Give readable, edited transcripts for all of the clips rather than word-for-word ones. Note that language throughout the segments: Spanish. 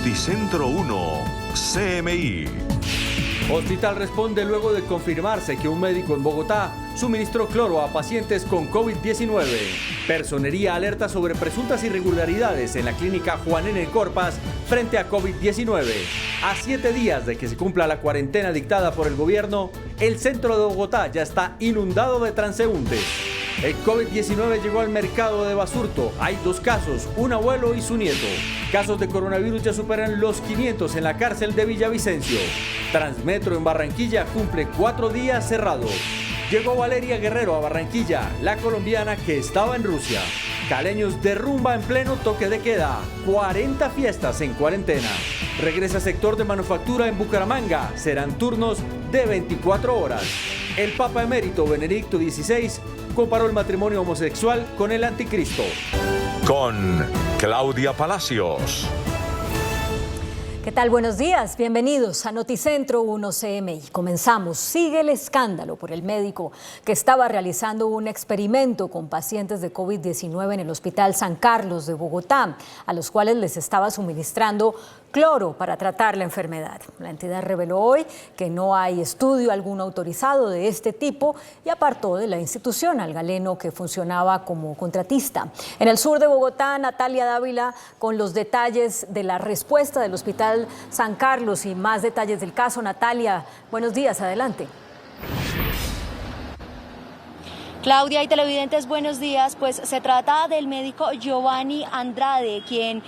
Noticentro 1, CMI. Hospital responde luego de confirmarse que un médico en Bogotá suministró cloro a pacientes con COVID-19. Personería alerta sobre presuntas irregularidades en la clínica Juan N. Corpas frente a COVID-19. A 7 días de que se cumpla la cuarentena dictada por el gobierno, el centro de Bogotá ya está inundado de transeúntes. El COVID-19 llegó al mercado de Basurto. Hay 2 casos, un abuelo y su nieto. Casos de coronavirus ya superan los 500 en la cárcel de Villavicencio. Transmetro en Barranquilla cumple 4 días cerrado. Llegó Valeria Guerrero a Barranquilla, la colombiana que estaba en Rusia. Caleños de rumba en pleno toque de queda. 40 fiestas en cuarentena. Regresa sector de manufactura en Bucaramanga. Serán turnos de 24 horas. El Papa Emérito Benedicto XVI comparó el matrimonio homosexual con el anticristo. Con Claudia Palacios. ¿Qué tal? Buenos días, bienvenidos a Noticentro 1 CMI. Comenzamos. Sigue el escándalo por el médico que estaba realizando un experimento con pacientes de COVID-19 en el Hospital San Carlos de Bogotá, a los cuales les estaba suministrando cloro para tratar la enfermedad. La entidad reveló hoy que no hay estudio alguno autorizado de este tipo y apartó de la institución al galeno que funcionaba como contratista. En el sur de Bogotá, Natalia Dávila con los detalles de la respuesta del Hospital San Carlos y más detalles del caso. Natalia, buenos días, adelante. Claudia y televidentes, buenos días. Pues se trata del médico Giovanni Andrade, quien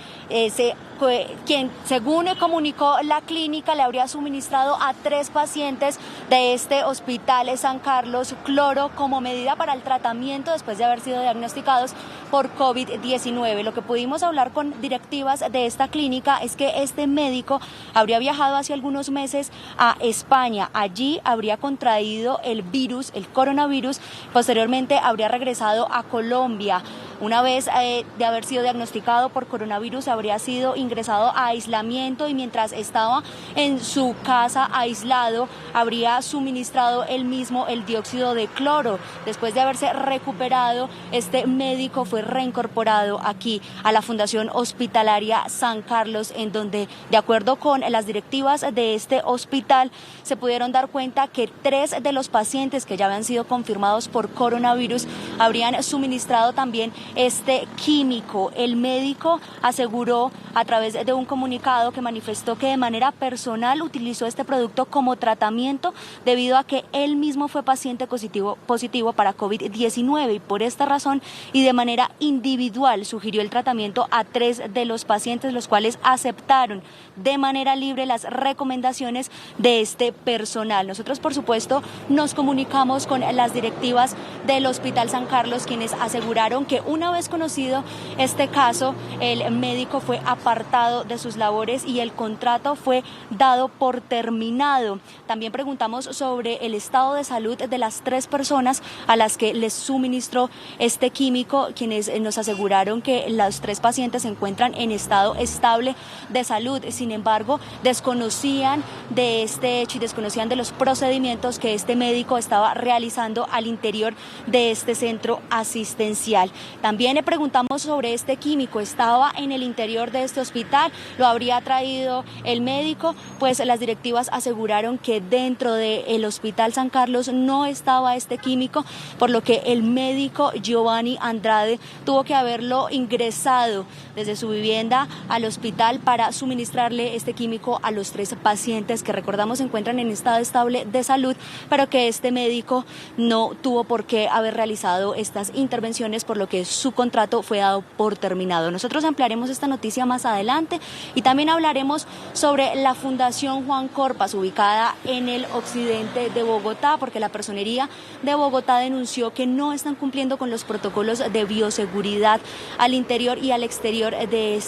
según comunicó la clínica le habría suministrado a 3 pacientes de este hospital San Carlos cloro como medida para el tratamiento después de haber sido diagnosticados por COVID-19. Lo que pudimos hablar con directivas de esta clínica es que este médico habría viajado hace algunos meses a España. Allí habría contraído el virus, el coronavirus. Posteriormente habría regresado a Colombia. Una vez de haber sido diagnosticado por coronavirus, habría sido ingresado a aislamiento y mientras estaba en su casa aislado, habría suministrado él mismo el dióxido de cloro. Después de haberse recuperado, este médico fue reincorporado aquí a la Fundación Hospitalaria San Carlos, en donde, de acuerdo con las directivas de este hospital, se pudieron dar cuenta que 3 de los pacientes que ya habían sido confirmados por coronavirus habrían suministrado también este químico. El médico aseguró a través de un comunicado que manifestó que de manera personal utilizó este producto como tratamiento debido a que él mismo fue paciente positivo para COVID-19 y por esta razón y de manera individual sugirió el tratamiento a 3 de los pacientes, los cuales aceptaron de manera libre las recomendaciones de este personal. Nosotros, por supuesto, nos comunicamos con las directivas del Hospital San Carlos, quienes aseguraron que una vez conocido este caso, el médico fue apartado de sus labores y el contrato fue dado por terminado. También preguntamos sobre el estado de salud de las 3 personas a las que les suministró este químico, quienes nos aseguraron que los 3 pacientes se encuentran en estado estable de salud. Sin embargo, desconocían de este hecho y desconocían de los procedimientos que este médico estaba realizando al interior de este centro asistencial. También le preguntamos sobre este químico, ¿estaba en el interior de este hospital? ¿Lo habría traído el médico? Pues las directivas aseguraron que dentro del Hospital San Carlos no estaba este químico, por lo que el médico Giovanni Andrade tuvo que haberlo ingresado desde su vivienda al hospital para suministrarle este químico a los 3 pacientes que, recordamos, se encuentran en estado estable de salud, pero que este médico no tuvo por qué haber realizado estas intervenciones, por lo que su contrato fue dado por terminado. Nosotros ampliaremos esta noticia más adelante y también hablaremos sobre la Fundación Juan Corpas, ubicada en el occidente de Bogotá, porque la Personería de Bogotá denunció que no están cumpliendo con los protocolos de bioseguridad al interior y al exterior de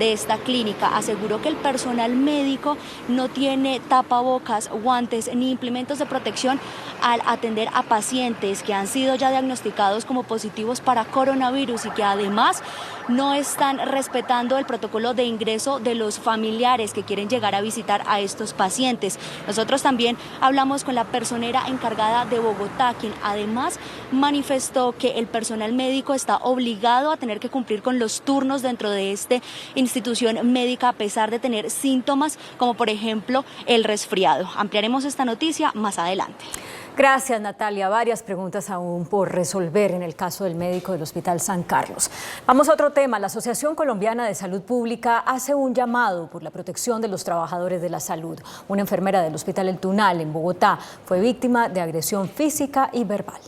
esta clínica. Aseguró que el personal médico no tiene tapabocas, guantes ni implementos de protección al atender a pacientes que han sido ya diagnosticados como positivos para coronavirus coronavirus y que además no están respetando el protocolo de ingreso de los familiares que quieren llegar a visitar a estos pacientes. Nosotros también hablamos con la personera encargada de Bogotá, quien además manifestó que el personal médico está obligado a tener que cumplir con los turnos dentro de esta institución médica a pesar de tener síntomas como por ejemplo el resfriado. Ampliaremos esta noticia más adelante. Gracias, Natalia. Varias preguntas aún por resolver en el caso del médico del Hospital San Carlos. Vamos a otro tema. La Asociación Colombiana de Salud Pública hace un llamado por la protección de los trabajadores de la salud. Una enfermera del Hospital El Tunal en Bogotá fue víctima de agresión física y verbal.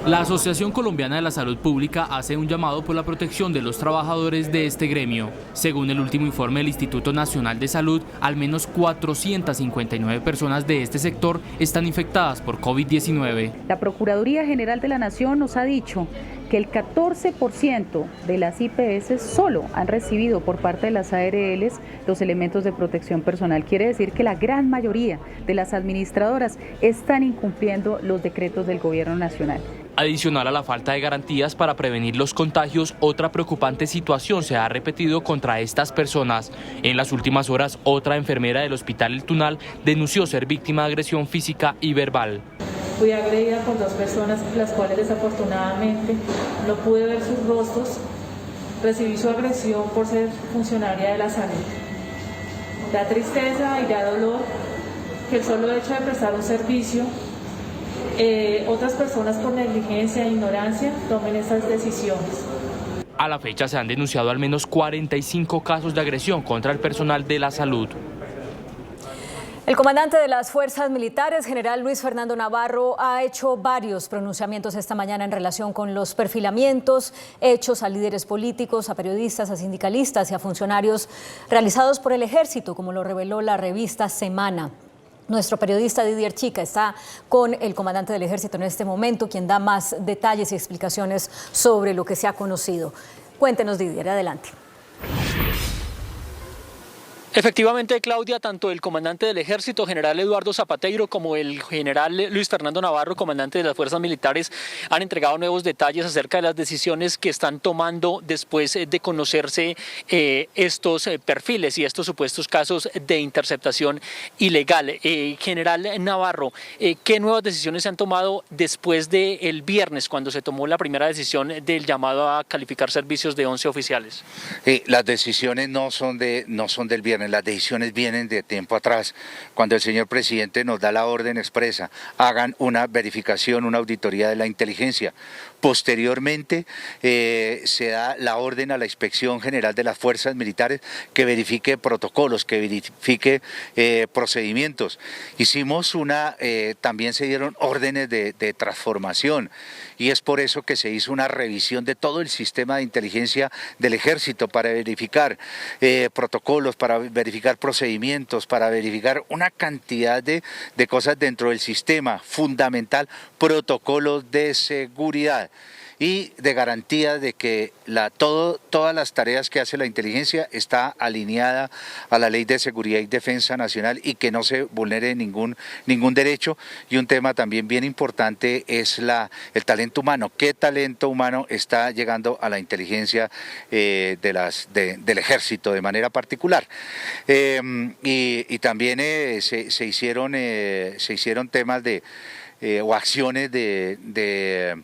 La Asociación Colombiana de la Salud Pública hace un llamado por la protección de los trabajadores de este gremio. Según el último informe del Instituto Nacional de Salud, al menos 459 personas de este sector están infectadas por COVID-19. La Procuraduría General de la Nación nos ha dicho que el 14% de las IPS solo han recibido por parte de las ARLs los elementos de protección personal. Quiere decir que la gran mayoría de las administradoras están incumpliendo los decretos del Gobierno Nacional. Adicional a la falta de garantías para prevenir los contagios, otra preocupante situación se ha repetido contra estas personas. En las últimas horas, otra enfermera del Hospital El Tunal denunció ser víctima de agresión física y verbal. Fui agredida por dos personas, las cuales desafortunadamente no pude ver sus rostros. Recibí su agresión por ser funcionaria de la salud. Da tristeza y da dolor que el solo hecho de prestar un servicio, otras personas por negligencia e ignorancia tomen esas decisiones. A la fecha se han denunciado al menos 45 casos de agresión contra el personal de la salud. El comandante de las Fuerzas Militares, general Luis Fernando Navarro, ha hecho varios pronunciamientos esta mañana en relación con los perfilamientos hechos a líderes políticos, a periodistas, a sindicalistas y a funcionarios realizados por el Ejército, como lo reveló la revista Semana. Nuestro periodista Didier Chica está con el comandante del Ejército en este momento, quien da más detalles y explicaciones sobre lo que se ha conocido. Cuéntenos, Didier, adelante. Efectivamente, Claudia, tanto el comandante del Ejército, general Eduardo Zapateiro, como el general Luis Fernando Navarro, comandante de las Fuerzas Militares, han entregado nuevos detalles acerca de las decisiones que están tomando después de conocerse estos perfiles y estos supuestos casos de interceptación ilegal. General Navarro, ¿qué nuevas decisiones se han tomado después del viernes, cuando se tomó la primera decisión del llamado a calificar servicios de 11 oficiales? Las decisiones no son del viernes. Las decisiones vienen de tiempo atrás, cuando el señor presidente nos da la orden expresa, hagan una verificación, una auditoría de la inteligencia. Posteriormente se da la orden a la Inspección General de las Fuerzas Militares que verifique protocolos, que verifique procedimientos. También se dieron órdenes de transformación y es por eso que se hizo una revisión de todo el sistema de inteligencia del Ejército para verificar protocolos, para verificar procedimientos, para verificar una cantidad de cosas dentro del sistema fundamental, protocolos de seguridad y de garantía de que todas las tareas que hace la inteligencia está alineada a la Ley de Seguridad y Defensa Nacional y que no se vulnere ningún derecho. Y un tema también bien importante es el talento humano. ¿Qué talento humano está llegando a la inteligencia del Ejército de manera particular? Y también se hicieron temas o acciones de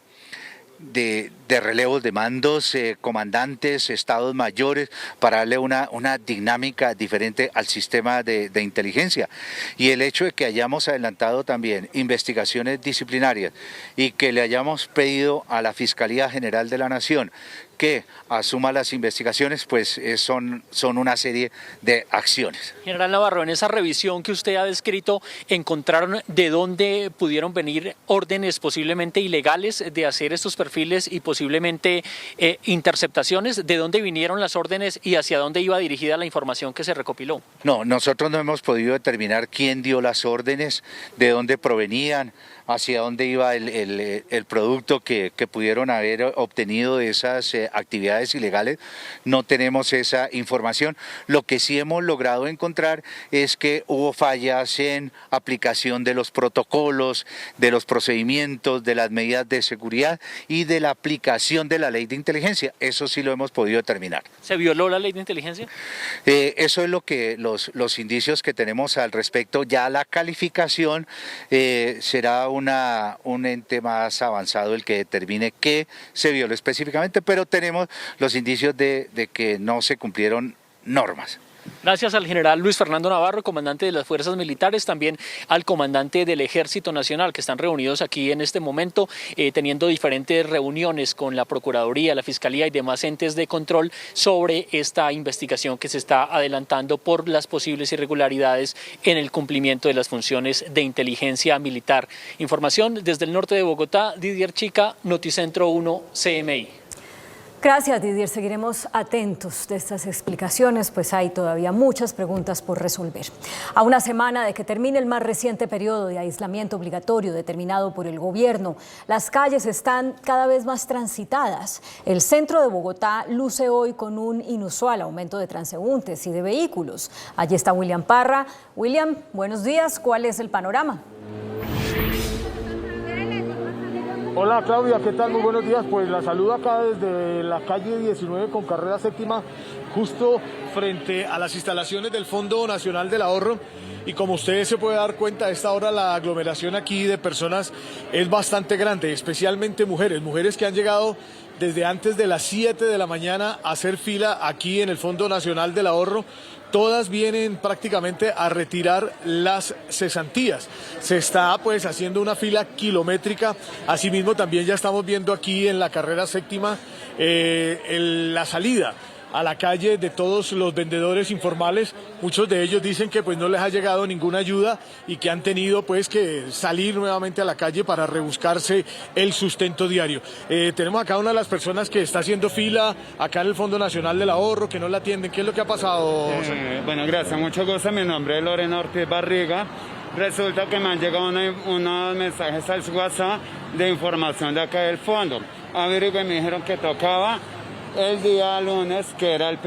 relevos de mandos, comandantes, estados mayores, para darle una dinámica diferente al sistema de inteligencia. Y el hecho de que hayamos adelantado también investigaciones disciplinarias y que le hayamos pedido a la Fiscalía General de la Nación que asuma las investigaciones, pues son una serie de acciones. General Navarro, en esa revisión que usted ha descrito, ¿encontraron de dónde pudieron venir órdenes posiblemente ilegales de hacer estos perfiles y posiblemente interceptaciones? ¿De dónde vinieron las órdenes y hacia dónde iba dirigida la información que se recopiló? No, nosotros no hemos podido determinar quién dio las órdenes, de dónde provenían, hacia dónde iba el producto que pudieron haber obtenido de esas actividades ilegales. No tenemos esa información. Lo que sí hemos logrado encontrar es que hubo fallas en aplicación de los protocolos, de los procedimientos, de las medidas de seguridad y de la aplicación de la ley de inteligencia. Eso sí lo hemos podido determinar. ¿Se violó la ley de inteligencia? Eso es lo que los indicios que tenemos al respecto. Ya la calificación será un ente más avanzado el que determine qué se violó específicamente, pero tenemos los indicios de que no se cumplieron normas. Gracias al general Luis Fernando Navarro, comandante de las Fuerzas Militares, también al comandante del Ejército Nacional, que están reunidos aquí en este momento, teniendo diferentes reuniones con la Procuraduría, la Fiscalía y demás entes de control sobre esta investigación que se está adelantando por las posibles irregularidades en el cumplimiento de las funciones de inteligencia militar. Información desde el norte de Bogotá, Didier Chica, Noticentro 1 CMI. Gracias, Didier. Seguiremos atentos de estas explicaciones, pues hay todavía muchas preguntas por resolver. A una semana de que termine el más reciente periodo de aislamiento obligatorio determinado por el gobierno, las calles están cada vez más transitadas. El centro de Bogotá luce hoy con un inusual aumento de transeúntes y de vehículos. Allí está William Parra. William, buenos días. ¿Cuál es el panorama? Hola Claudia, ¿qué tal? Muy buenos días. Pues la saludo acá desde la calle 19 con carrera séptima, justo frente a las instalaciones del Fondo Nacional del Ahorro. Y como ustedes se pueden dar cuenta, a esta hora la aglomeración aquí de personas es bastante grande, especialmente mujeres que han llegado desde antes de las 7 de la mañana a hacer fila aquí en el Fondo Nacional del Ahorro. Todas vienen prácticamente a retirar las cesantías. Se está pues haciendo una fila kilométrica. Asimismo también ya estamos viendo aquí en la carrera séptima la salida a la calle de todos los vendedores informales. Muchos de ellos dicen que pues no les ha llegado ninguna ayuda y que han tenido pues que salir nuevamente a la calle para rebuscarse el sustento diario. Tenemos acá una de las personas que está haciendo fila acá en el Fondo Nacional del Ahorro, que no la atienden. ¿Qué es lo que ha pasado? Bueno, gracias, mucho gusto. Mi nombre es Lorena Ortiz Barriga. Resulta que me han llegado unos mensajes al WhatsApp de información de acá del fondo. A ver, me dijeron que tocaba el día lunes, que era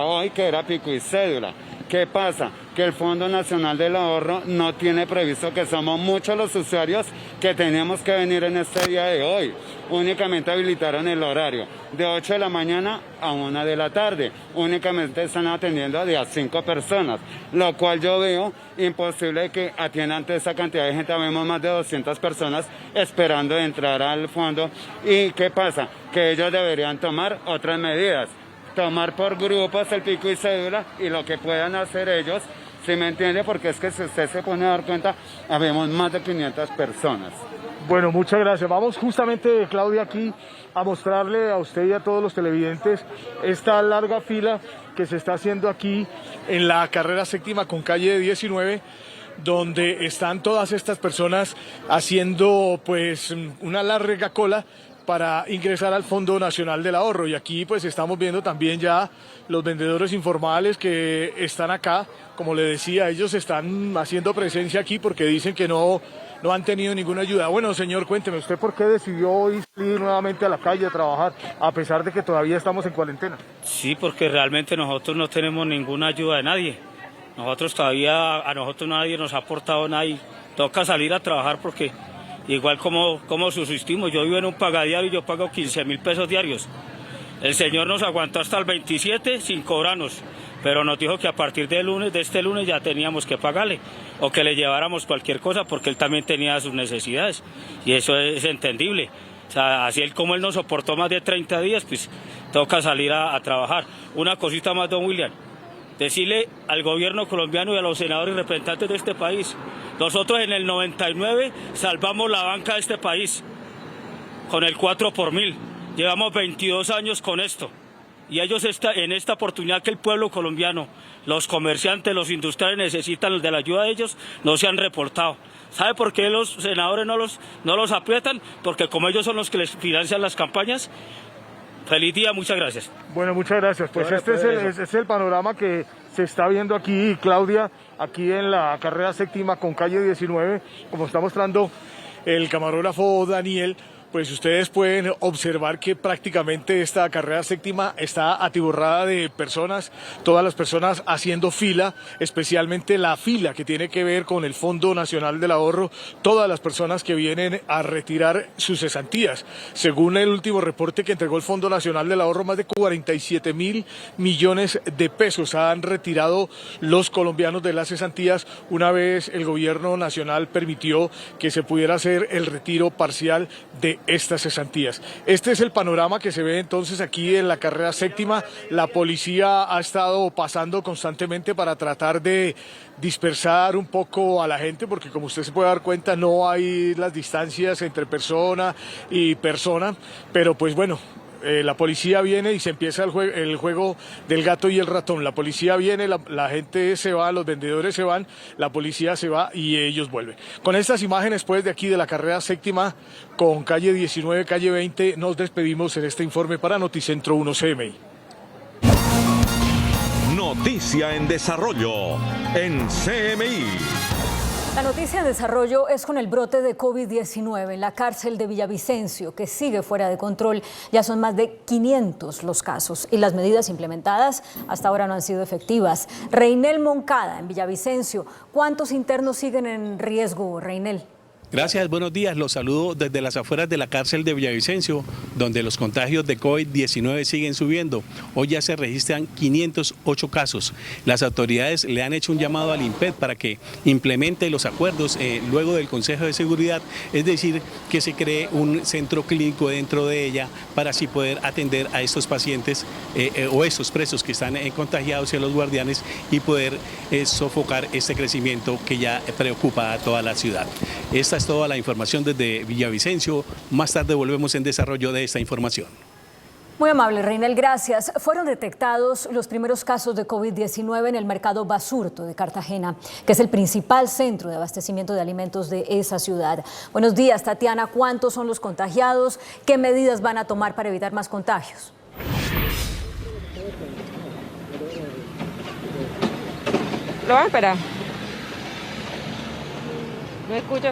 hoy, que era pico y cédula. ¿Qué pasa? Que el Fondo Nacional del Ahorro no tiene previsto que somos muchos los usuarios que tenemos que venir en este día de hoy. Únicamente habilitaron el horario de 8 de la mañana a 1 de la tarde. Únicamente están atendiendo a 5 personas, lo cual yo veo imposible que atiendan toda esa cantidad de gente. Vemos más de 200 personas esperando entrar al fondo. ¿Y qué pasa? Que ellos deberían tomar otras medidas. Tomar por grupos el pico y cédula y lo que puedan hacer ellos, ¿sí me entiende? Porque es que si usted se pone a dar cuenta, habemos más de 500 personas. Bueno, muchas gracias. Vamos justamente, Claudia, aquí a mostrarle a usted y a todos los televidentes esta larga fila que se está haciendo aquí en la carrera séptima con calle 19, donde están todas estas personas haciendo pues una larga cola para ingresar al Fondo Nacional del Ahorro. Y aquí pues estamos viendo también ya los vendedores informales que están acá. Como le decía, ellos están haciendo presencia aquí porque dicen que no han tenido ninguna ayuda. Bueno, señor, cuénteme, ¿usted por qué decidió hoy salir nuevamente a la calle a trabajar, a pesar de que todavía estamos en cuarentena? Sí, porque realmente nosotros no tenemos ninguna ayuda de nadie. A nosotros nadie nos ha aportado nada y toca salir a trabajar porque igual como subsistimos. Yo vivo en un pagadiario y yo pago 15.000 pesos diarios. El señor nos aguantó hasta el 27 sin cobrarnos, pero nos dijo que a partir de este lunes ya teníamos que pagarle o que le lleváramos cualquier cosa porque él también tenía sus necesidades y eso es entendible. O sea, así como él nos soportó más de 30 días, pues toca salir a trabajar. Una cosita más, don William. Decirle al gobierno colombiano y a los senadores y representantes de este país, nosotros en el 99 salvamos la banca de este país con el 4 por 1000. Llevamos 22 años con esto y ellos en esta oportunidad que el pueblo colombiano, los comerciantes, los industriales necesitan de la ayuda de ellos, no se han reportado. ¿Sabe por qué los senadores no los aprietan? Porque como ellos son los que les financian las campañas. Feliz día, muchas gracias. Bueno, muchas gracias. Pues este es el panorama que se está viendo aquí, Claudia, aquí en la carrera séptima con calle 19, como está mostrando el camarógrafo Daniel, pues ustedes pueden observar que prácticamente esta carrera séptima está atiborrada de personas, todas las personas haciendo fila, especialmente la fila que tiene que ver con el Fondo Nacional del Ahorro, todas las personas que vienen a retirar sus cesantías. Según el último reporte que entregó el Fondo Nacional del Ahorro, más de 47.000 millones de pesos han retirado los colombianos de las cesantías una vez el gobierno nacional permitió que se pudiera hacer el retiro parcial de estas cesantías. Este es el panorama que se ve entonces aquí en la carrera séptima. La policía ha estado pasando constantemente para tratar de dispersar un poco a la gente, porque como usted se puede dar cuenta no hay las distancias entre persona y persona, pero pues bueno, la policía viene y se empieza el juego del gato y el ratón. La policía viene, la gente se va, los vendedores se van, la policía se va y ellos vuelven. Con estas imágenes pues de aquí de la carrera séptima con calle 19, calle 20, nos despedimos en este informe para Noticentro 1 CMI. Noticia en desarrollo en CMI. La noticia en desarrollo es con el brote de COVID-19 en la cárcel de Villavicencio, que sigue fuera de control. Ya son más de 500 los casos y las medidas implementadas hasta ahora no han sido efectivas. Reinel Moncada, en Villavicencio. ¿Cuántos internos siguen en riesgo, Reinel? Gracias, buenos días. Los saludo desde las afueras de la cárcel de Villavicencio, donde los contagios de COVID-19 siguen subiendo. Hoy ya se registran 508 casos. Las autoridades le han hecho un llamado al INPED para que implemente los acuerdos luego del Consejo de Seguridad, es decir, que se cree un centro clínico dentro de ella para así poder atender a estos pacientes o estos presos que están contagiados y a los guardianes y poder sofocar este crecimiento que ya preocupa a toda la ciudad. Esta es toda la información desde Villavicencio. Más tarde volvemos en desarrollo de esta información. Muy amable, Reinel, gracias. Fueron detectados los primeros casos de COVID-19 en el mercado Basurto de Cartagena, que es el principal centro de abastecimiento de alimentos de esa ciudad. Buenos días, Tatiana. ¿Cuántos son los contagiados? ¿Qué medidas van a tomar para evitar más contagios? ¿Lo van a esperar? No escucho.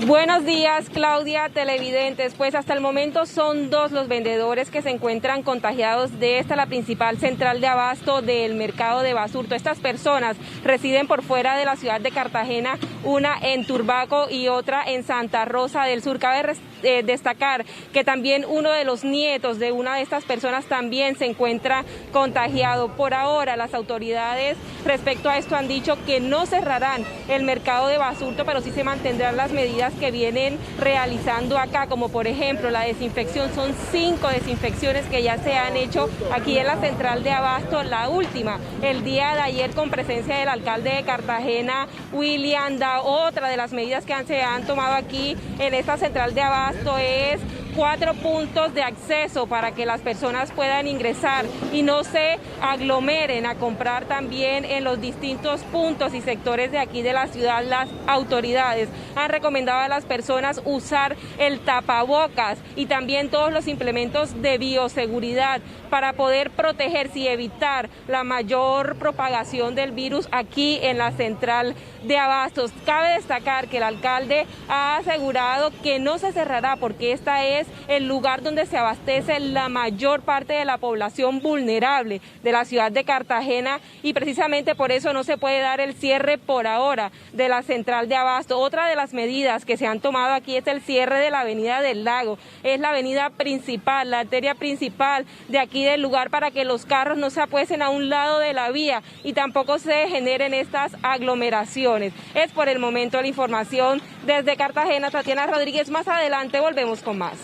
Buenos días, Claudia, televidentes. Pues hasta el momento son 2 los vendedores que se encuentran contagiados de la principal central de abasto del mercado de Basurto. Estas personas residen por fuera de la ciudad de Cartagena, una en Turbaco y otra en Santa Rosa del Sur. Cabe destacar que también uno de los nietos de una de estas personas también se encuentra contagiado. Por ahora, las autoridades respecto a esto han dicho que no cerrarán el mercado de Basurto, pero sí se mantendrán las medidas que vienen realizando acá, como por ejemplo la desinfección. Son 5 desinfecciones que ya se han hecho aquí en la central de abasto. La última el día de ayer con presencia del alcalde de Cartagena, William Da. Otra de las medidas que se han tomado aquí en esta central de abasto es 4 puntos de acceso para que las personas puedan ingresar y no se aglomeren a comprar también en los distintos puntos y sectores de aquí de la ciudad. Las autoridades han recomendado a las personas usar el tapabocas y también todos los implementos de bioseguridad para poder protegerse y evitar la mayor propagación del virus aquí en la central de abastos. Cabe destacar que el alcalde ha asegurado que no se cerrará porque esta es el lugar donde se abastece la mayor parte de la población vulnerable de la ciudad de Cartagena y precisamente por eso no se puede dar el cierre por ahora de la central de abasto. Otra de las medidas que se han tomado aquí es el cierre de la avenida del Lago. Es la avenida principal, la arteria principal de aquí del lugar, para que los carros no se apuesten a un lado de la vía y tampoco se generen estas aglomeraciones. Es por el momento la información desde Cartagena. Tatiana Rodríguez, más adelante volvemos con más.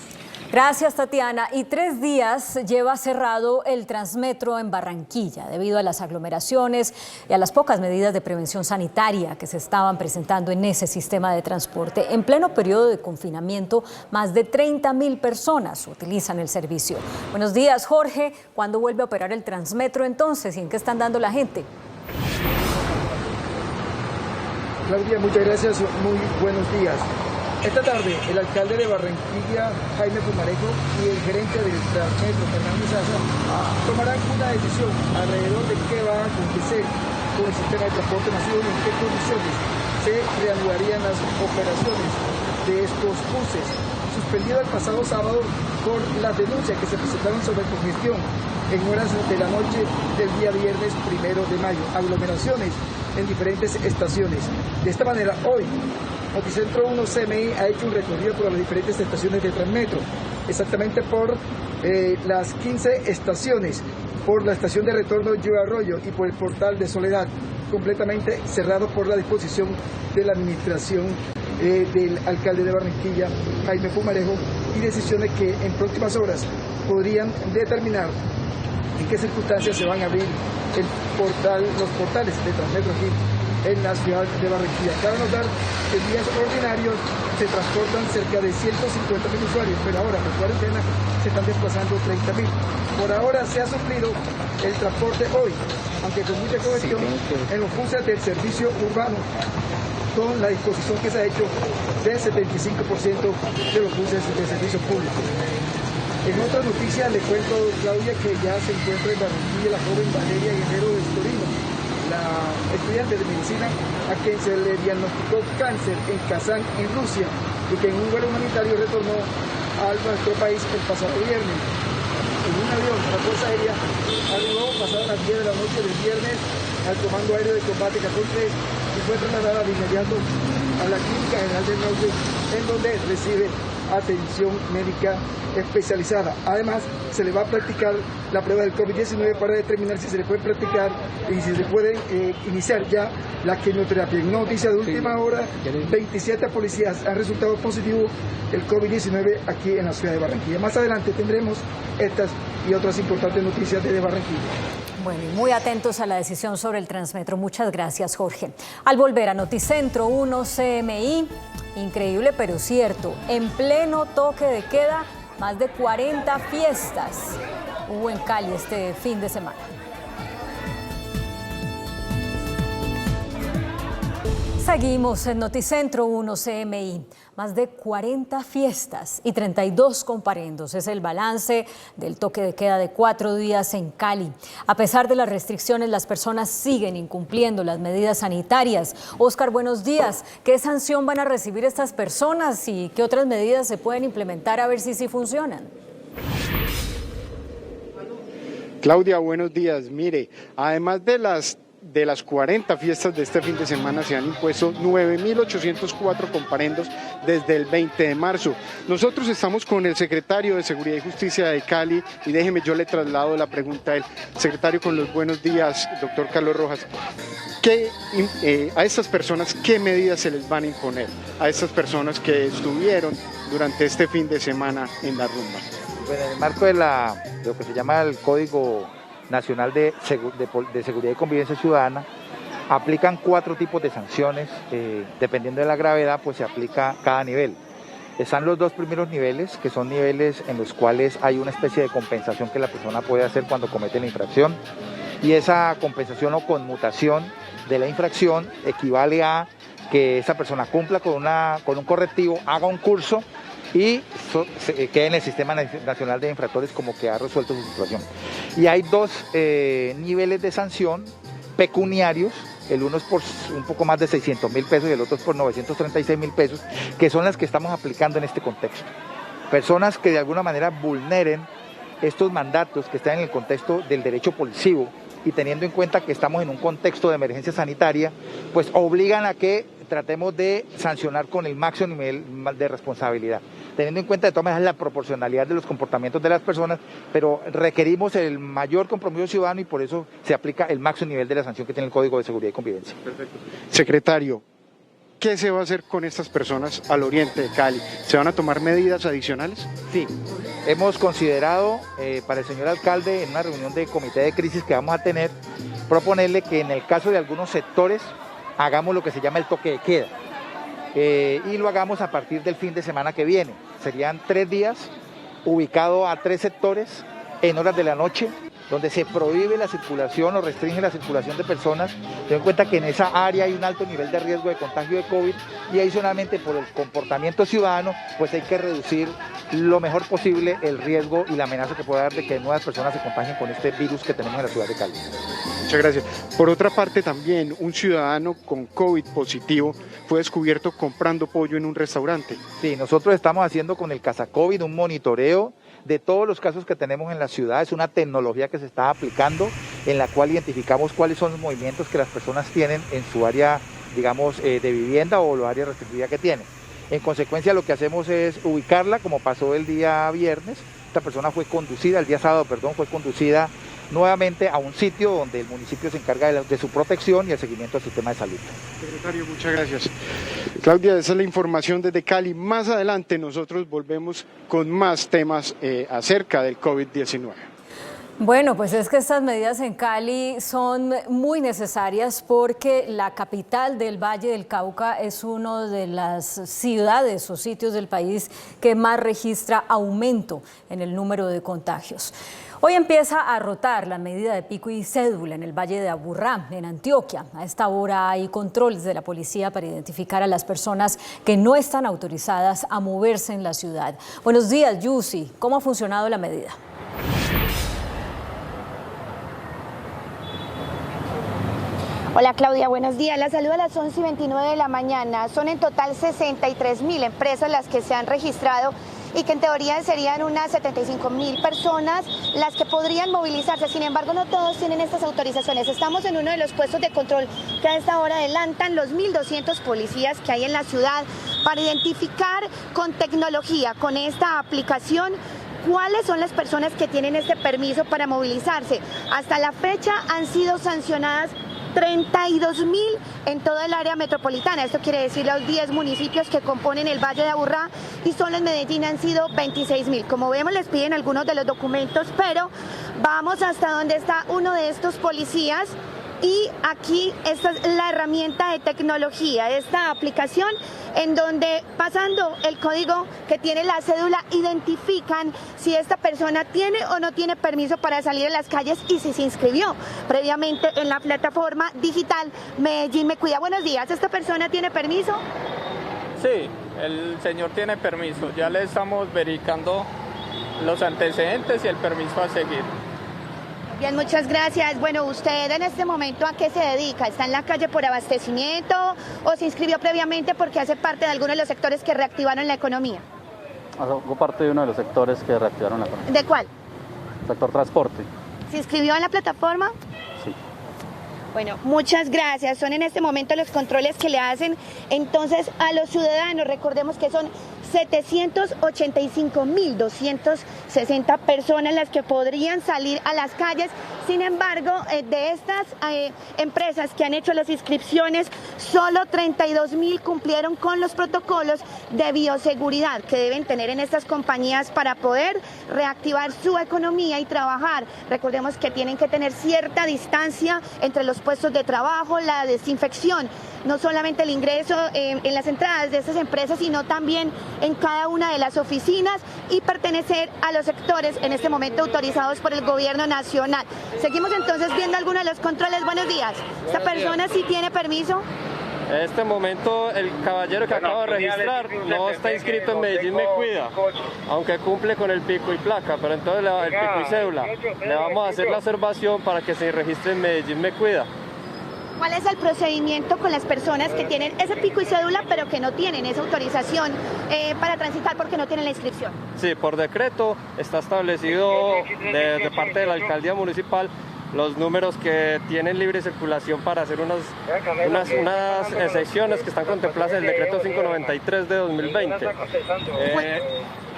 Gracias, Tatiana. Y 3 días lleva cerrado el Transmetro en Barranquilla debido a las aglomeraciones y a las pocas medidas de prevención sanitaria que se estaban presentando en ese sistema de transporte. En pleno periodo de confinamiento, más de 30.000 personas utilizan el servicio. Buenos días, Jorge. ¿Cuándo vuelve a operar el Transmetro entonces y en qué están dando la gente? Claudia, muchas gracias. Muy buenos días. Esta tarde, el alcalde de Barranquilla, Jaime Pumarejo, y el gerente del Transmetro, Fernando Sasa, tomarán una decisión alrededor de qué va a acontecer con el sistema de transporte masivo y en qué condiciones se reanudarían las operaciones de estos buses, suspendido el pasado sábado por las denuncias que se presentaron sobre congestión en horas de la noche del día viernes 1 de mayo, aglomeraciones en diferentes estaciones. De esta manera, hoy, Noticentro 1 CMI ha hecho un recorrido por las diferentes estaciones de Transmetro, exactamente por las 15 estaciones, por la estación de retorno Yo Arroyo y por el portal de Soledad, completamente cerrado por la disposición de la administración del alcalde de Barranquilla, Jaime Pumarejo, y decisiones que en próximas horas podrían determinar en qué circunstancias se van a abrir los portales de Transmetro aquí en la ciudad de Barranquilla. Cabe notar que en días ordinarios se transportan cerca de 150.000 usuarios, pero ahora por cuarentena se están desplazando 30.000. Por ahora se ha suplido el transporte hoy, aunque con mucha congestión, en los buses del servicio urbano, con la disposición que se ha hecho del 75% de los buses de servicio público. En otras noticias le cuento, Claudia, que ya se encuentra en Barranquilla la joven Valeria Guerrero de Torino, la estudiante de medicina a quien se le diagnosticó cáncer en Kazán, en Rusia, y que en un vuelo humanitario retornó a nuestro país el pasado viernes. En un avión de la Fuerza Aérea arribó pasado las 10 de la noche del viernes al Comando Aéreo de Combate Cajón 3 y fue trasladada de inmediato a la Clínica General del Norte, en donde recibe atención médica especializada. Además, se le va a practicar la prueba del COVID-19 para determinar si se le puede practicar y si se puede iniciar ya la quimioterapia. En una noticia de última hora, 27 policías han resultado positivos el COVID-19 aquí en la ciudad de Barranquilla. Más adelante tendremos estas y otras importantes noticias desde Barranquilla. Bueno, y muy atentos a la decisión sobre el Transmetro. Muchas gracias, Jorge. Al volver a Noticentro 1 CMI, increíble pero cierto, en pleno toque de queda, más de 40 fiestas hubo en Cali este fin de semana. Seguimos en Noticentro 1 CMI. Más de 40 fiestas y 32 comparendos es el balance del toque de queda de 4 días en Cali. A pesar de las restricciones, las personas siguen incumpliendo las medidas sanitarias. Óscar, buenos días. ¿Qué sanción van a recibir estas personas y qué otras medidas se pueden implementar a ver si sí funcionan? Claudia, buenos días. Mire, además de las 40 fiestas de este fin de semana se han impuesto 9.804 comparendos desde el 20 de marzo. Nosotros estamos con el secretario de Seguridad y Justicia de Cali y déjeme, yo le traslado la pregunta a él. Secretario, con los buenos días, doctor Carlos Rojas. A estas personas, ¿qué medidas se les van a imponer? A estas personas que estuvieron durante este fin de semana en la rumba. Bueno, en el marco de lo que se llama el Código Nacional de Seguridad y Convivencia Ciudadana, aplican 4 tipos de sanciones, dependiendo de la gravedad, pues se aplica cada nivel. Están los 2 primeros niveles, que son niveles en los cuales hay una especie de compensación que la persona puede hacer cuando comete la infracción, y esa compensación o conmutación de la infracción equivale a que esa persona cumpla con un correctivo, haga un curso y quede en el Sistema Nacional de Infractores como que ha resuelto su situación. Y hay 2 niveles de sanción pecuniarios, el uno es por un poco más de 600.000 pesos y el otro es por 936.000 pesos, que son las que estamos aplicando en este contexto. Personas que de alguna manera vulneren estos mandatos que están en el contexto del derecho policivo y teniendo en cuenta que estamos en un contexto de emergencia sanitaria, pues obligan a que tratemos de sancionar con el máximo nivel de responsabilidad, teniendo en cuenta de todas maneras la proporcionalidad de los comportamientos de las personas, pero requerimos el mayor compromiso ciudadano y por eso se aplica el máximo nivel de la sanción que tiene el Código de Seguridad y Convivencia. Perfecto. Secretario, ¿qué se va a hacer con estas personas al oriente de Cali? ¿Se van a tomar medidas adicionales? Sí, hemos considerado para el señor alcalde en una reunión de comité de crisis que vamos a tener, proponerle que en el caso de algunos sectores hagamos lo que se llama el toque de queda y lo hagamos a partir del fin de semana que viene. Serían 3 días ubicado a 3 sectores en horas de la noche, donde se prohíbe la circulación o restringe la circulación de personas. Ten en cuenta que en esa área hay un alto nivel de riesgo de contagio de COVID y adicionalmente por el comportamiento ciudadano, pues hay que reducir lo mejor posible el riesgo y la amenaza que pueda dar de que nuevas personas se contagien con este virus que tenemos en la ciudad de Cali. Muchas gracias. Por otra parte, también un ciudadano con COVID positivo fue descubierto comprando pollo en un restaurante. Sí, nosotros estamos haciendo con el CasaCovid un monitoreo de todos los casos que tenemos en la ciudad. Es una tecnología que se está aplicando en la cual identificamos cuáles son los movimientos que las personas tienen en su área, digamos, de vivienda o la área restringida que tienen. En consecuencia, lo que hacemos es ubicarla, como pasó el día viernes. Esta persona fue conducida, el día sábado, perdón, fue conducida nuevamente a un sitio donde el municipio se encarga de su protección y el seguimiento del sistema de salud. Secretario, muchas gracias. Claudia, esa es la información desde Cali. Más adelante nosotros volvemos con más temas acerca del COVID-19. Bueno, pues es que estas medidas en Cali son muy necesarias porque la capital del Valle del Cauca es una de las ciudades o sitios del país que más registra aumento en el número de contagios. Hoy empieza a rotar la medida de pico y cédula en el Valle de Aburrá, en Antioquia. A esta hora hay controles de la policía para identificar a las personas que no están autorizadas a moverse en la ciudad. Buenos días, Yusi. ¿Cómo ha funcionado la medida? Hola Claudia, buenos días. La saludo a las 11:29 de la mañana. Son en total 63.000 empresas las que se han registrado y que en teoría serían unas 75.000 personas las que podrían movilizarse. Sin embargo, no todos tienen estas autorizaciones. Estamos en uno de los puestos de control que a esta hora adelantan los 1.200 policías que hay en la ciudad para identificar con tecnología, con esta aplicación, cuáles son las personas que tienen este permiso para movilizarse. Hasta la fecha han sido sancionadas 32.000 en toda el área metropolitana. Esto quiere decir los 10 municipios que componen el Valle de Aburrá, y solo en Medellín han sido 26.000. Como vemos, les piden algunos de los documentos, pero vamos hasta donde está uno de estos policías. Y aquí esta es la herramienta de tecnología, esta aplicación en donde pasando el código que tiene la cédula identifican si esta persona tiene o no tiene permiso para salir a las calles y si se inscribió previamente en la plataforma digital Medellín Me Cuida. Buenos días, ¿esta persona tiene permiso? Sí, el señor tiene permiso, ya le estamos verificando los antecedentes y el permiso a seguir. Bien, muchas gracias. Bueno, ¿usted en este momento a qué se dedica? ¿Está en la calle por abastecimiento o se inscribió previamente porque hace parte de algunos de los sectores que reactivaron la economía? Hago parte de uno de los sectores que reactivaron la economía. ¿De cuál? Sector transporte. ¿Se inscribió en la plataforma? Sí. Bueno, muchas gracias. Son en este momento los controles que le hacen entonces a los ciudadanos. Recordemos que son 785.260 personas las que podrían salir a las calles. Sin embargo, de estas empresas que han hecho las inscripciones, solo 32.000 cumplieron con los protocolos de bioseguridad que deben tener en estas compañías para poder reactivar su economía y trabajar. Recordemos que tienen que tener cierta distancia entre los puestos de trabajo, la desinfección, no solamente el ingreso en las entradas de estas empresas, sino también en cada una de las oficinas, y pertenecer a los sectores en este momento autorizados por el gobierno nacional. Seguimos entonces viendo algunos de los controles. Buenos días. ¿Esta persona sí tiene permiso? En este momento el caballero que acabo de registrar no está inscrito en Medellín Me Cuida, aunque cumple con el pico y placa, pero entonces el pico y cédula. Le vamos a hacer la observación para que se registre en Medellín Me Cuida. ¿Cuál es el procedimiento con las personas que tienen ese pico y cédula pero que no tienen esa autorización para transitar porque no tienen la inscripción? Sí, por decreto está establecido de parte de la alcaldía municipal los números que tienen libre circulación para hacer unas excepciones que están contempladas en el decreto 593 de 2020.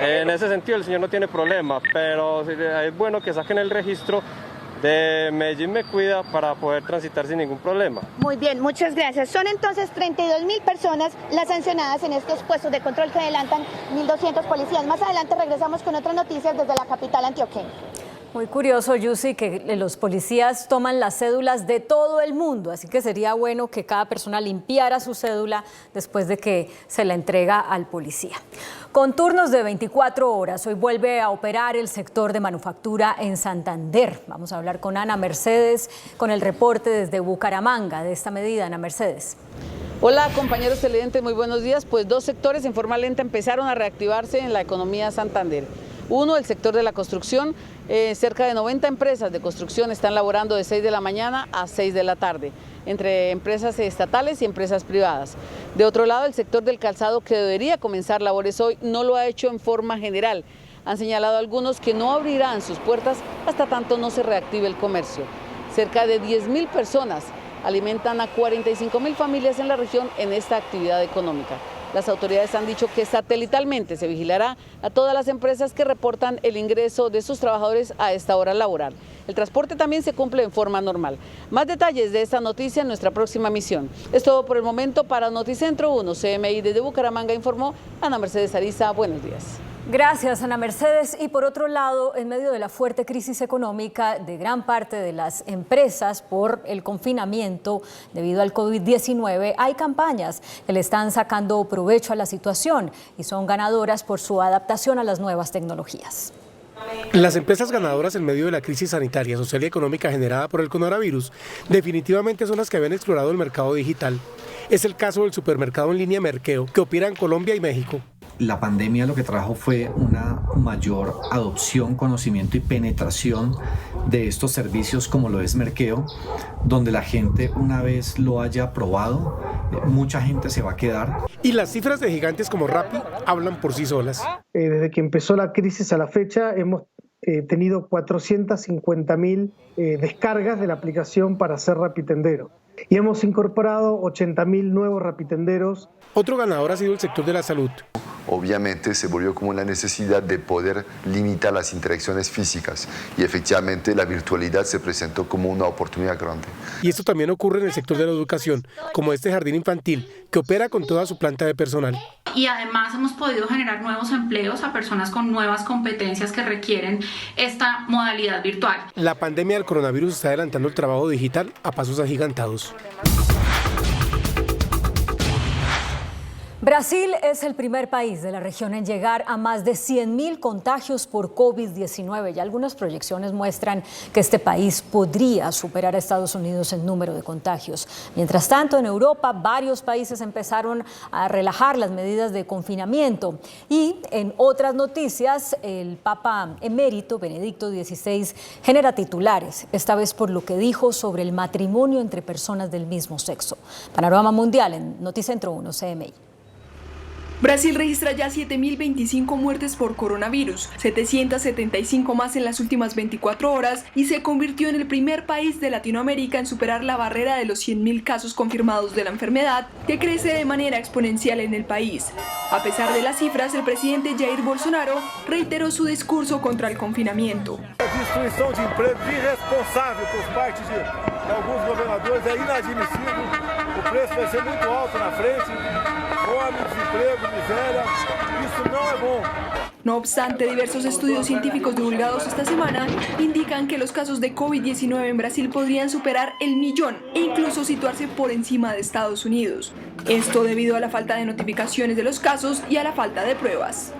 En ese sentido el señor no tiene problema, pero es bueno que saquen el registro de Medellín Me Cuida para poder transitar sin ningún problema. Muy bien, muchas gracias. Son entonces 32.000 personas las sancionadas en estos puestos de control que adelantan 1.200 policías. Más adelante regresamos con otras noticias desde la capital antioqueña. Muy curioso, Yusi, que los policías toman las cédulas de todo el mundo, así que sería bueno que cada persona limpiara su cédula después de que se la entrega al policía. Con turnos de 24 horas, hoy vuelve a operar el sector de manufactura en Santander. Vamos a hablar con Ana Mercedes con el reporte desde Bucaramanga de esta medida. Ana Mercedes. Hola compañeros televidentes, muy buenos días. Pues dos sectores en forma lenta empezaron a reactivarse en la economía de Santander. Uno, el sector de la construcción. Cerca de 90 empresas de construcción están laborando de 6 de la mañana a 6 de la tarde, entre empresas estatales y empresas privadas. De otro lado, el sector del calzado, que debería comenzar labores hoy, no lo ha hecho en forma general. Han señalado algunos que no abrirán sus puertas hasta tanto no se reactive el comercio. Cerca de 10.000 personas alimentan a 45.000 familias en la región en esta actividad económica. Las autoridades han dicho que satelitalmente se vigilará a todas las empresas que reportan el ingreso de sus trabajadores a esta hora laboral. El transporte también se cumple en forma normal. Más detalles de esta noticia en nuestra próxima emisión. Es todo por el momento para Noticentro 1 CMI desde Bucaramanga, informó Ana Mercedes Ariza. Buenos días. Gracias, Ana Mercedes. Y por otro lado, en medio de la fuerte crisis económica de gran parte de las empresas por el confinamiento debido al COVID-19, hay campañas que le están sacando provecho a la situación y son ganadoras por su adaptación a las nuevas tecnologías. Las empresas ganadoras en medio de la crisis sanitaria, social y económica generada por el coronavirus definitivamente son las que habían explorado el mercado digital. Es el caso del supermercado en línea Merkeo, que opera en Colombia y México. La pandemia lo que trajo fue una mayor adopción, conocimiento y penetración de estos servicios como lo es Merkeo, donde la gente, una vez lo haya probado, mucha gente se va a quedar. Y las cifras de gigantes como Rappi hablan por sí solas. Desde que empezó la crisis a la fecha hemos tenido 450.000 descargas de la aplicación para ser rapitendero. Y hemos incorporado 80.000 nuevos rapitenderos. Otro ganador ha sido el sector de la salud. Obviamente se volvió como la necesidad de poder limitar las interacciones físicas y efectivamente la virtualidad se presentó como una oportunidad grande. Y esto también ocurre en el sector de la educación, como este jardín infantil, que opera con toda su planta de personal. Y además hemos podido generar nuevos empleos a personas con nuevas competencias que requieren esta modalidad virtual. La pandemia del coronavirus está adelantando el trabajo digital a pasos agigantados. Brasil es el primer país de la región en llegar a más de 100.000 contagios por COVID-19 y algunas proyecciones muestran que este país podría superar a Estados Unidos en número de contagios. Mientras tanto, en Europa, varios países empezaron a relajar las medidas de confinamiento. Y en otras noticias, el Papa emérito Benedicto XVI genera titulares, esta vez por lo que dijo sobre el matrimonio entre personas del mismo sexo. Panorama Mundial en Noticentro 1 CMI. Brasil registra ya 7.025 muertes por coronavirus, 775 más en las últimas 24 horas y se convirtió en el primer país de Latinoamérica en superar la barrera de los 100.000 casos confirmados de la enfermedad, que crece de manera exponencial en el país. A pesar de las cifras, el presidente Jair Bolsonaro reiteró su discurso contra el confinamiento. La destruição de empregos irresponsável por parte de alguns governadores é inadmissível. O preço vai ser muito alto na frente. Fome, desemprego, miséria. Isso não é bom. No obstante, diversos estudios científicos divulgados esta semana indican que los casos de COVID-19 en Brasil podrían superar el 1.000.000 e incluso situarse por encima de Estados Unidos. Esto debido a la falta de notificaciones de los casos y a la falta de pruebas.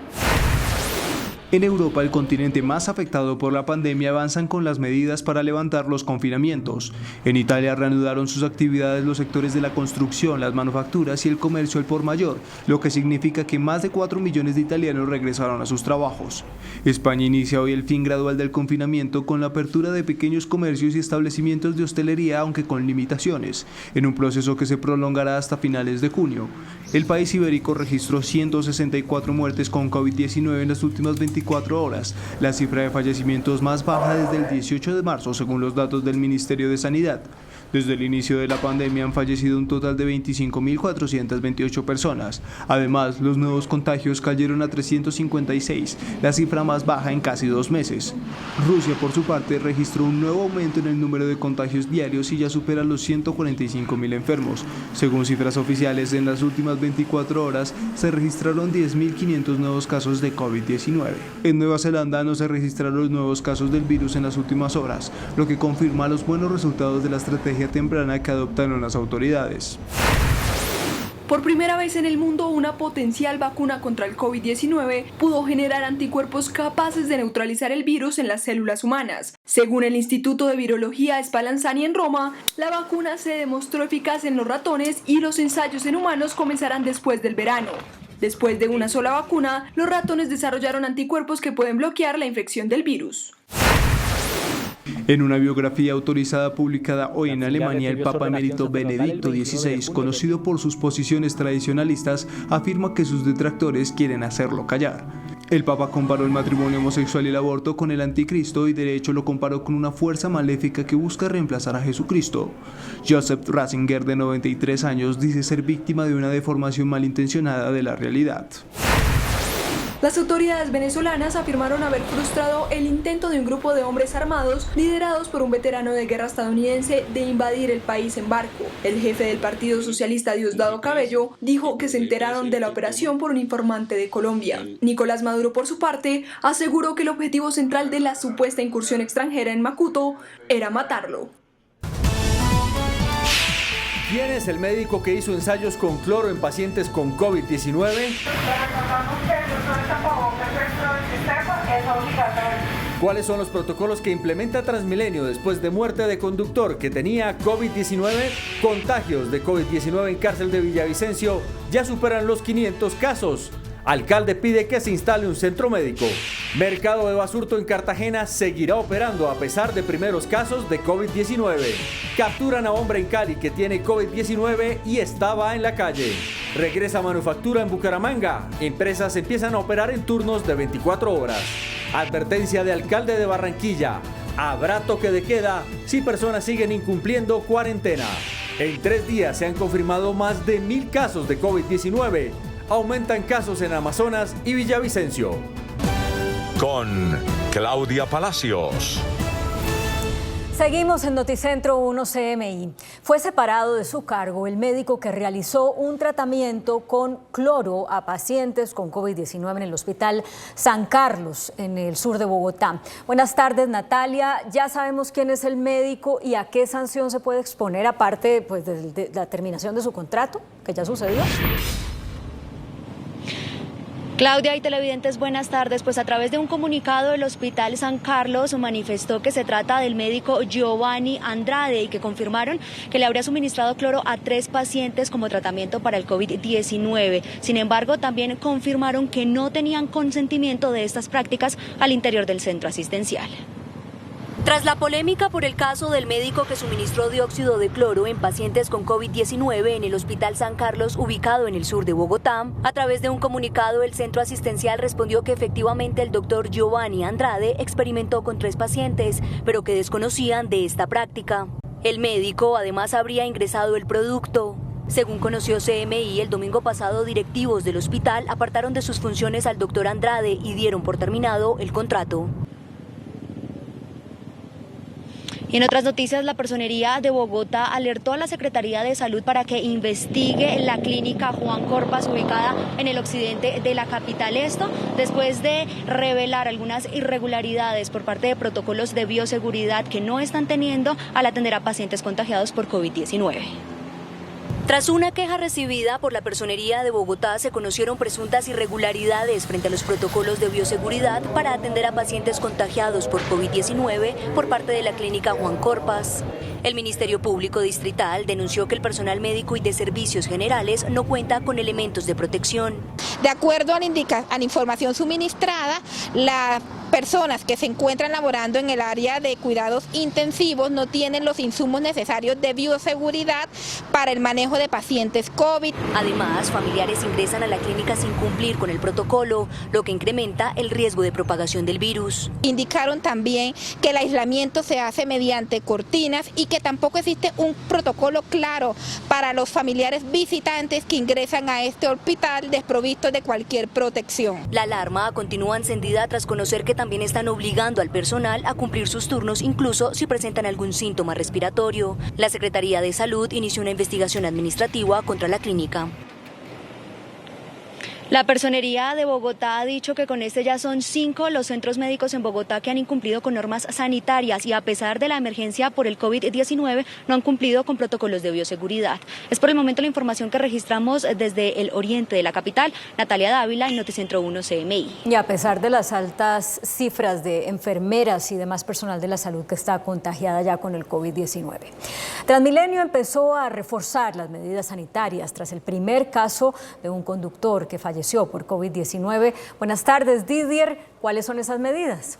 En Europa, el continente más afectado por la pandemia, avanzan con las medidas para levantar los confinamientos. En Italia reanudaron sus actividades los sectores de la construcción, las manufacturas y el comercio al por mayor, lo que significa que más de 4 millones de italianos regresaron a sus trabajos. España inicia hoy el fin gradual del confinamiento con la apertura de pequeños comercios y establecimientos de hostelería, aunque con limitaciones, en un proceso que se prolongará hasta finales de junio. El país ibérico registró 164 muertes con COVID-19 en las últimas 24 horas, la cifra de fallecimientos más baja desde el 18 de marzo, según los datos del Ministerio de Sanidad. Desde el inicio de la pandemia han fallecido un total de 25.428 personas. Además, los nuevos contagios cayeron a 356, la cifra más baja en casi 2 meses. Rusia, por su parte, registró un nuevo aumento en el número de contagios diarios y ya supera los 145.000 enfermos. Según cifras oficiales, en las últimas 24 horas se registraron 10.500 nuevos casos de COVID-19. En Nueva Zelanda no se registraron nuevos casos del virus en las últimas horas, lo que confirma los buenos resultados de la estrategia temprana que adoptaron las autoridades. Por primera vez en el mundo, una potencial vacuna contra el COVID-19 pudo generar anticuerpos capaces de neutralizar el virus en las células humanas. Según el Instituto de Virología Spallanzani en Roma, la vacuna se demostró eficaz en los ratones y los ensayos en humanos comenzarán después del verano. Después de una sola vacuna, los ratones desarrollaron anticuerpos que pueden bloquear la infección del virus. En una biografía autorizada publicada hoy en Alemania, el Papa emérito Benedicto XVI, conocido por sus posiciones tradicionalistas, afirma que sus detractores quieren hacerlo callar. El Papa comparó el matrimonio homosexual y el aborto con el anticristo y de hecho lo comparó con una fuerza maléfica que busca reemplazar a Jesucristo. Joseph Ratzinger, de 93 años, dice ser víctima de una deformación malintencionada de la realidad. Las autoridades venezolanas afirmaron haber frustrado el intento de un grupo de hombres armados liderados por un veterano de guerra estadounidense de invadir el país en barco. El jefe del Partido Socialista, Diosdado Cabello, dijo que se enteraron de la operación por un informante de Colombia. Nicolás Maduro, por su parte, aseguró que el objetivo central de la supuesta incursión extranjera en Macuto era matarlo. ¿Quién es el médico que hizo ensayos con cloro en pacientes con COVID-19? ¿Cuáles son los protocolos que implementa Transmilenio después de muerte de conductor que tenía COVID-19? Contagios de COVID-19 en cárcel de Villavicencio ya superan los 500 casos. Alcalde pide que se instale un centro médico. Mercado de Basurto en Cartagena seguirá operando a pesar de primeros casos de COVID-19. Capturan a hombre en Cali que tiene COVID-19 y estaba en la calle. Regresa manufactura en Bucaramanga. Empresas empiezan a operar en turnos de 24 horas. Advertencia de alcalde de Barranquilla. Habrá toque de queda si personas siguen incumpliendo cuarentena. En 3 días se han confirmado más de 1000 casos de COVID-19. Aumentan casos en Amazonas y Villavicencio. Con Claudia Palacios. Seguimos en Noticentro 1 CMI. Fue separado de su cargo el médico que realizó un tratamiento con cloro a pacientes con COVID-19 en el Hospital San Carlos, en el sur de Bogotá. Buenas tardes, Natalia. Ya sabemos quién es el médico y a qué sanción se puede exponer, aparte pues, de la terminación de su contrato, que ya sucedió. Claudia y televidentes, buenas tardes. Pues a través de un comunicado del Hospital San Carlos manifestó que se trata del médico Giovanni Andrade y que confirmaron que le habría suministrado cloro a 3 pacientes como tratamiento para el COVID-19. Sin embargo, también confirmaron que no tenían consentimiento de estas prácticas al interior del centro asistencial. Tras la polémica por el caso del médico que suministró dióxido de cloro en pacientes con COVID-19 en el Hospital San Carlos, ubicado en el sur de Bogotá, a través de un comunicado el centro asistencial respondió que efectivamente el doctor Giovanni Andrade experimentó con 3 pacientes, pero que desconocían de esta práctica. El médico además habría ingresado el producto. Según conoció CMI, el domingo pasado directivos del hospital apartaron de sus funciones al doctor Andrade y dieron por terminado el contrato. Y en otras noticias, la Personería de Bogotá alertó a la Secretaría de Salud para que investigue la clínica Juan Corpas ubicada en el occidente de la capital. Esto después de revelar algunas irregularidades por parte de protocolos de bioseguridad que no están teniendo al atender a pacientes contagiados por COVID-19. Tras una queja recibida por la Personería de Bogotá, se conocieron presuntas irregularidades frente a los protocolos de bioseguridad para atender a pacientes contagiados por COVID-19 por parte de la clínica Juan Corpas. El Ministerio Público Distrital denunció que el personal médico y de servicios generales no cuenta con elementos de protección. De acuerdo a la información suministrada, las personas que se encuentran laborando en el área de cuidados intensivos no tienen los insumos necesarios de bioseguridad para el manejo de pacientes COVID. Además, familiares ingresan a la clínica sin cumplir con el protocolo, lo que incrementa el riesgo de propagación del virus. Indicaron también que el aislamiento se hace mediante cortinas y que tampoco existe un protocolo claro para los familiares visitantes que ingresan a este hospital desprovistos de cualquier protección. La alarma continúa encendida tras conocer que también están obligando al personal a cumplir sus turnos incluso si presentan algún síntoma respiratorio. La Secretaría de Salud inició una investigación administrativa contra la clínica. La Personería de Bogotá ha dicho que con este ya son 5 los centros médicos en Bogotá que han incumplido con normas sanitarias y a pesar de la emergencia por el COVID-19 no han cumplido con protocolos de bioseguridad. Es por el momento la información que registramos desde el oriente de la capital. Natalia Dávila y Noticentro 1 CMI. Y a pesar de las altas cifras de enfermeras y demás personal de la salud que está contagiada ya con el COVID-19. Transmilenio empezó a reforzar las medidas sanitarias tras el primer caso de un conductor que falleció falleció por COVID-19. Buenas tardes, Didier. ¿Cuáles son esas medidas?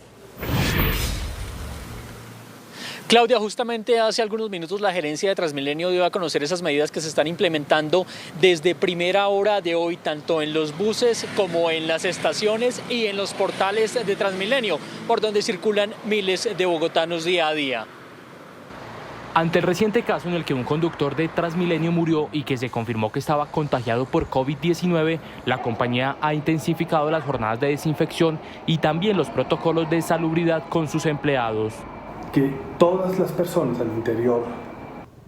Claudia, justamente hace algunos minutos la gerencia de Transmilenio dio a conocer esas medidas que se están implementando desde primera hora de hoy, tanto en los buses como en las estaciones y en los portales de Transmilenio, por donde circulan miles de bogotanos día a día. Ante el reciente caso en el que un conductor de Transmilenio murió y que se confirmó que estaba contagiado por COVID-19, la compañía ha intensificado las jornadas de desinfección y también los protocolos de salubridad con sus empleados. Que todas las personas al interior,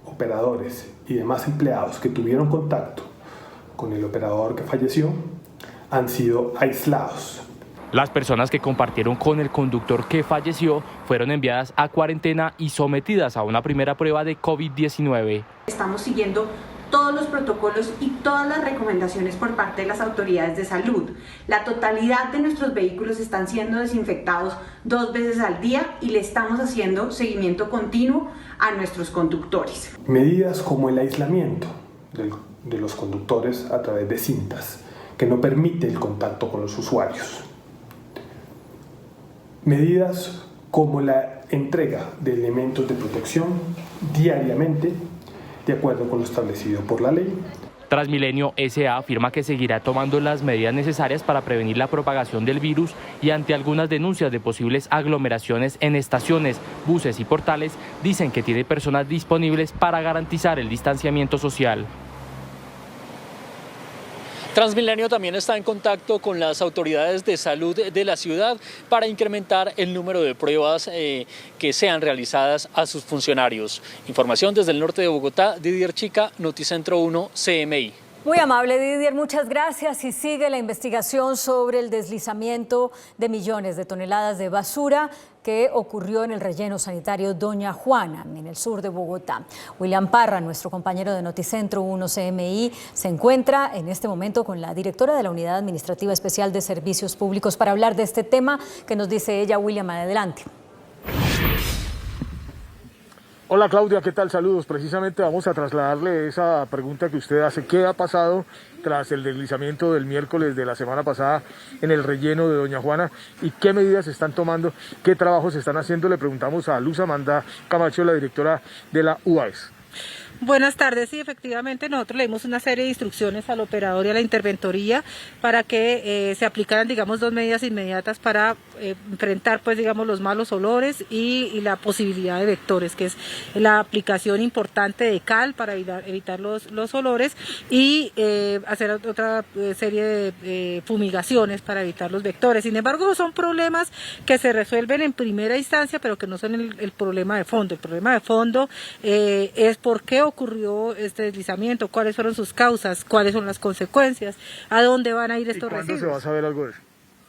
operadores y demás empleados que tuvieron contacto con el operador que falleció, han sido aislados. Las personas que compartieron con el conductor que falleció fueron enviadas a cuarentena y sometidas a una primera prueba de COVID-19. Estamos siguiendo todos los protocolos y todas las recomendaciones por parte de las autoridades de salud. La totalidad de nuestros vehículos están siendo desinfectados 2 veces al día y le estamos haciendo seguimiento continuo a nuestros conductores. Medidas como el aislamiento de los conductores a través de cintas, que no permite el contacto con los usuarios. Medidas como la entrega de elementos de protección diariamente, de acuerdo con lo establecido por la ley. Transmilenio S.A. afirma que seguirá tomando las medidas necesarias para prevenir la propagación del virus y ante algunas denuncias de posibles aglomeraciones en estaciones, buses y portales, dicen que tiene personas disponibles para garantizar el distanciamiento social. Transmilenio también está en contacto con las autoridades de salud de la ciudad para incrementar el número de pruebas que sean realizadas a sus funcionarios. Información desde el norte de Bogotá, Didier Chica, Noticentro 1, CMI. Muy amable, Didier, muchas gracias. Y sigue la investigación sobre el deslizamiento de millones de toneladas de basura que ocurrió en el relleno sanitario Doña Juana, en el sur de Bogotá. William Parra, nuestro compañero de Noticentro 1 CMI, se encuentra en este momento con la directora de la Unidad Administrativa Especial de Servicios Públicos para hablar de este tema. ¿Qué nos dice ella? William, adelante. Hola Claudia, ¿qué tal? Saludos. Precisamente vamos a trasladarle esa pregunta que usted hace. ¿Qué ha pasado tras el deslizamiento del miércoles de la semana pasada en el relleno de Doña Juana? ¿Y qué medidas se están tomando? ¿Qué trabajos se están haciendo? Le preguntamos a Luz Amanda Camacho, la directora de la UAS. Buenas tardes, sí, efectivamente nosotros le dimos una serie de instrucciones al operador y a la interventoría para que se aplicaran, digamos, 2 medidas inmediatas para enfrentar, pues, digamos, los malos olores y la posibilidad de vectores, que es la aplicación importante de cal para evitar los olores y hacer otra serie de fumigaciones para evitar los vectores. Sin embargo, son problemas que se resuelven en primera instancia, pero que no son el problema de fondo. El problema de fondo es por qué ocurrió este deslizamiento, cuáles fueron sus causas, cuáles son las consecuencias, a dónde van a ir estos residuos. ¿Cuándo se va a saber algo de eso?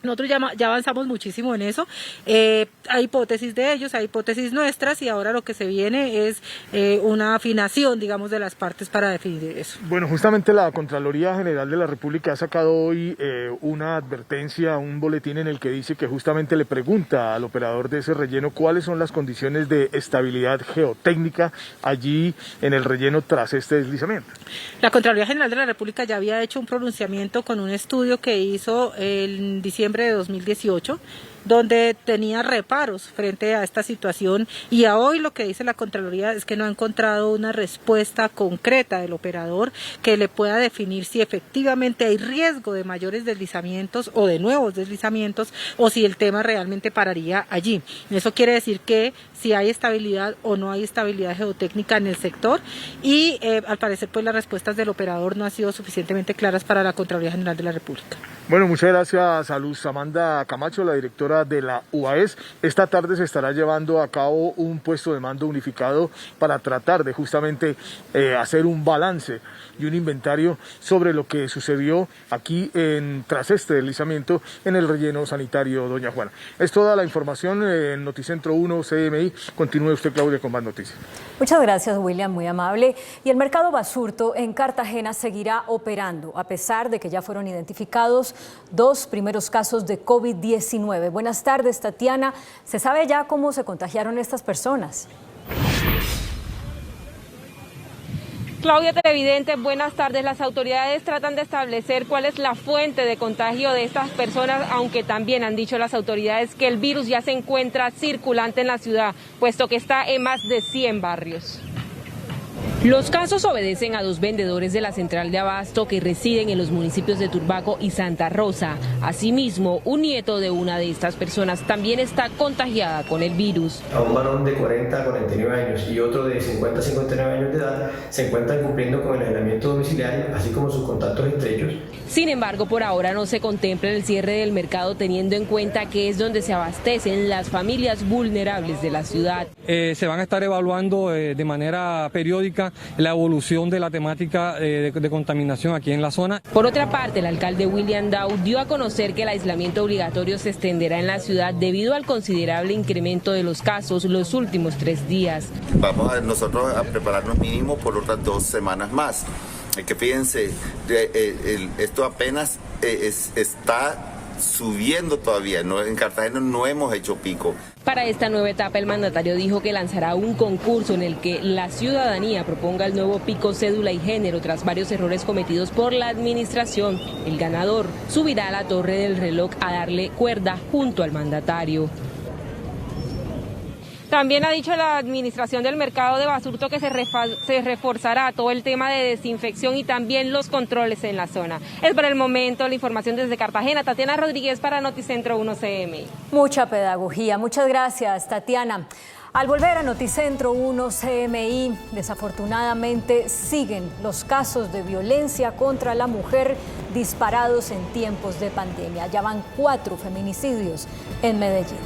Nosotros ya avanzamos muchísimo en eso, hay hipótesis de ellos, hay hipótesis nuestras y ahora lo que se viene es una afinación, digamos, de las partes para definir eso. Bueno, justamente la Contraloría General de la República ha sacado hoy una advertencia, un boletín en el que dice que justamente le pregunta al operador de ese relleno cuáles son las condiciones de estabilidad geotécnica allí en el relleno tras este deslizamiento. La Contraloría General de la República ya había hecho un pronunciamiento con un estudio que hizo en diciembre de 2018, donde tenía reparos frente a esta situación y a hoy lo que dice la Contraloría es que no ha encontrado una respuesta concreta del operador que le pueda definir si efectivamente hay riesgo de mayores deslizamientos o de nuevos deslizamientos o si el tema realmente pararía allí. Eso quiere decir que si hay estabilidad o no hay estabilidad geotécnica en el sector y al parecer pues las respuestas del operador no han sido suficientemente claras para la Contraloría General de la República. Bueno, muchas gracias a Luz Amanda Camacho, la directora de la UAS. Esta tarde se estará llevando a cabo un puesto de mando unificado para tratar de justamente hacer un balance y un inventario sobre lo que sucedió aquí tras este deslizamiento en el relleno sanitario Doña Juana. Es toda la información en Noticentro 1 CMI. Continúe usted, Claudia, con más noticias. Muchas gracias, William, muy amable. Y el mercado Basurto en Cartagena seguirá operando, a pesar de que ya fueron identificados 2 primeros casos de COVID-19. Buenas tardes, Tatiana. ¿Se sabe ya cómo se contagiaron estas personas? Claudia, televidentes, buenas tardes. Las autoridades tratan de establecer cuál es la fuente de contagio de estas personas, aunque también han dicho las autoridades que el virus ya se encuentra circulante en la ciudad, puesto que está en más de 100 barrios. Los casos obedecen a 2 vendedores de la central de abasto que residen en los municipios de Turbaco y Santa Rosa. Asimismo, un nieto de una de estas personas también está contagiada con el virus. A un varón de 40 a 49 años y otro de 50 a 59 años de edad se encuentran cumpliendo con el aislamiento domiciliario, así como sus contactos estrechos. Sin embargo, por ahora no se contempla el cierre del mercado, teniendo en cuenta que es donde se abastecen las familias vulnerables de la ciudad. Se van a estar evaluando de manera periódica la evolución de la temática de contaminación aquí en la zona. Por otra parte, el alcalde William Dow dio a conocer que el aislamiento obligatorio se extenderá en la ciudad debido al considerable incremento de los casos los últimos 3 días. Vamos nosotros a prepararnos mínimo por otras 2 semanas más. Que fíjense, esto apenas está subiendo todavía, en Cartagena no hemos hecho pico. Para esta nueva etapa, el mandatario dijo que lanzará un concurso en el que la ciudadanía proponga el nuevo pico, cédula y género tras varios errores cometidos por la administración. El ganador subirá a la torre del reloj a darle cuerda junto al mandatario. También ha dicho la administración del mercado de Basurto que se reforzará todo el tema de desinfección y también los controles en la zona. Es por el momento la información desde Cartagena. Tatiana Rodríguez para Noticentro 1 CMI. Mucha pedagogía. Muchas gracias, Tatiana. Al volver a Noticentro 1 CMI, desafortunadamente siguen los casos de violencia contra la mujer disparados en tiempos de pandemia. Ya van 4 feminicidios en Medellín.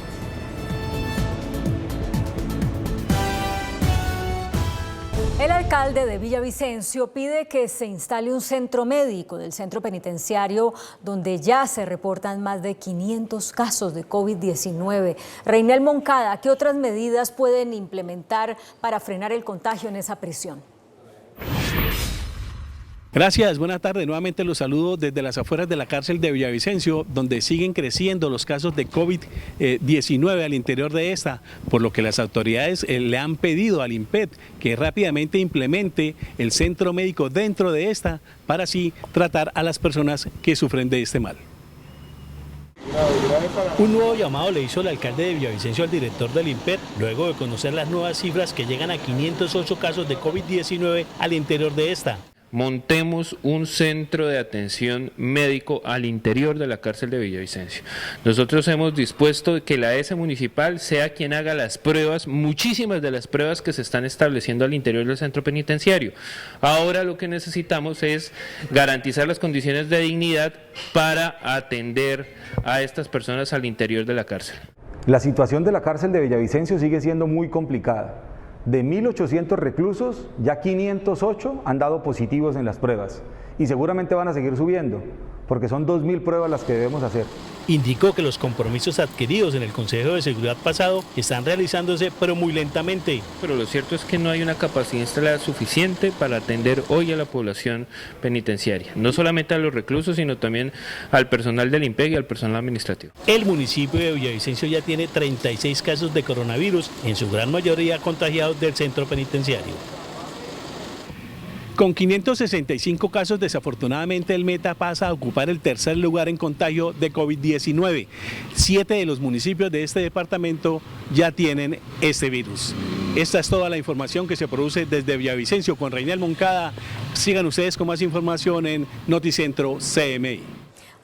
El alcalde de Villavicencio pide que se instale un centro médico del centro penitenciario donde ya se reportan más de 500 casos de COVID-19. Reinel Moncada, ¿qué otras medidas pueden implementar para frenar el contagio en esa prisión? Gracias, buenas tardes. Nuevamente los saludo desde las afueras de la cárcel de Villavicencio, donde siguen creciendo los casos de COVID-19 al interior de esta, por lo que las autoridades le han pedido al INPET que rápidamente implemente el centro médico dentro de esta para así tratar a las personas que sufren de este mal. Un nuevo llamado le hizo el alcalde de Villavicencio al director del INPET, luego de conocer las nuevas cifras que llegan a 508 casos de COVID-19 al interior de esta. Montemos un centro de atención médico al interior de la cárcel de Villavicencio. Nosotros hemos dispuesto que la ESA municipal sea quien haga las pruebas, muchísimas de las pruebas que se están estableciendo al interior del centro penitenciario. Ahora lo que necesitamos es garantizar las condiciones de dignidad para atender a estas personas al interior de la cárcel. La situación de la cárcel de Villavicencio sigue siendo muy complicada. De 1.800 reclusos, ya 508 han dado positivos en las pruebas y seguramente van a seguir subiendo, porque son 2.000 pruebas las que debemos hacer. Indicó que los compromisos adquiridos en el Consejo de Seguridad pasado están realizándose, pero muy lentamente. Pero lo cierto es que no hay una capacidad instalada suficiente para atender hoy a la población penitenciaria, no solamente a los reclusos, sino también al personal del INPEC y al personal administrativo. El municipio de Villavicencio ya tiene 36 casos de coronavirus, en su gran mayoría contagiados del centro penitenciario. Con 565 casos, desafortunadamente el Meta pasa a ocupar el tercer lugar en contagio de COVID-19. 7 de los municipios de este departamento ya tienen este virus. Esta es toda la información que se produce desde Villavicencio con Reinel Moncada. Sigan ustedes con más información en Noticentro CMI.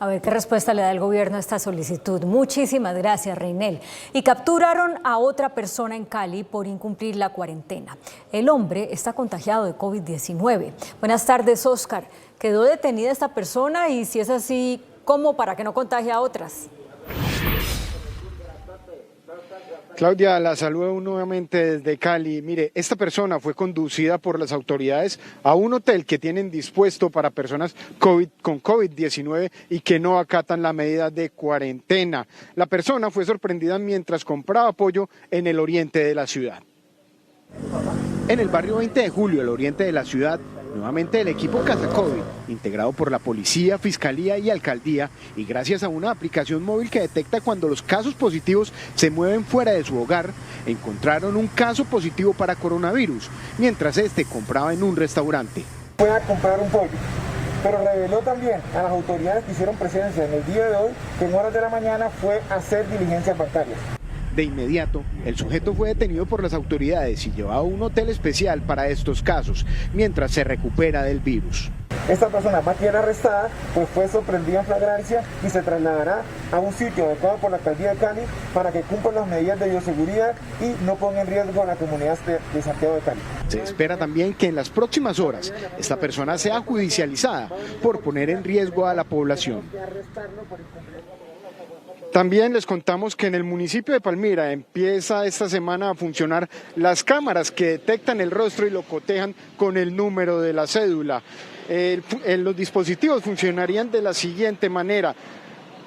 A ver qué respuesta le da el gobierno a esta solicitud. Muchísimas gracias, Reinel. Y capturaron a otra persona en Cali por incumplir la cuarentena. El hombre está contagiado de COVID-19. Buenas tardes, Oscar. ¿Quedó detenida esta persona? Y si es así, ¿cómo para que no contagie a otras? Claudia, la saludo nuevamente desde Cali. Mire, esta persona fue conducida por las autoridades a un hotel que tienen dispuesto para personas con COVID-19 y que no acatan la medida de cuarentena. La persona fue sorprendida mientras compraba pollo en el oriente de la ciudad. En el barrio 20 de Julio, al oriente de la ciudad, Nuevamente el equipo Casa COVID, integrado por la policía, fiscalía y alcaldía, y gracias a una aplicación móvil que detecta cuando los casos positivos se mueven fuera de su hogar, encontraron un caso positivo para coronavirus, mientras este compraba en un restaurante. Fue a comprar un pollo, pero reveló también a las autoridades que hicieron presencia en el día de hoy que en horas de la mañana fue a hacer diligencias bancarias. De inmediato, el sujeto fue detenido por las autoridades y llevado a un hotel especial para estos casos, mientras se recupera del virus. Esta persona, más bien arrestada, pues fue sorprendida en flagrancia y se trasladará a un sitio adecuado por la alcaldía de Cali para que cumpla las medidas de bioseguridad y no ponga en riesgo a la comunidad de Santiago de Cali. Se espera también que en las próximas horas esta persona sea judicializada por poner en riesgo a la población. También les contamos que en el municipio de Palmira empieza esta semana a funcionar las cámaras que detectan el rostro y lo cotejan con el número de la cédula. Los dispositivos funcionarían de la siguiente manera.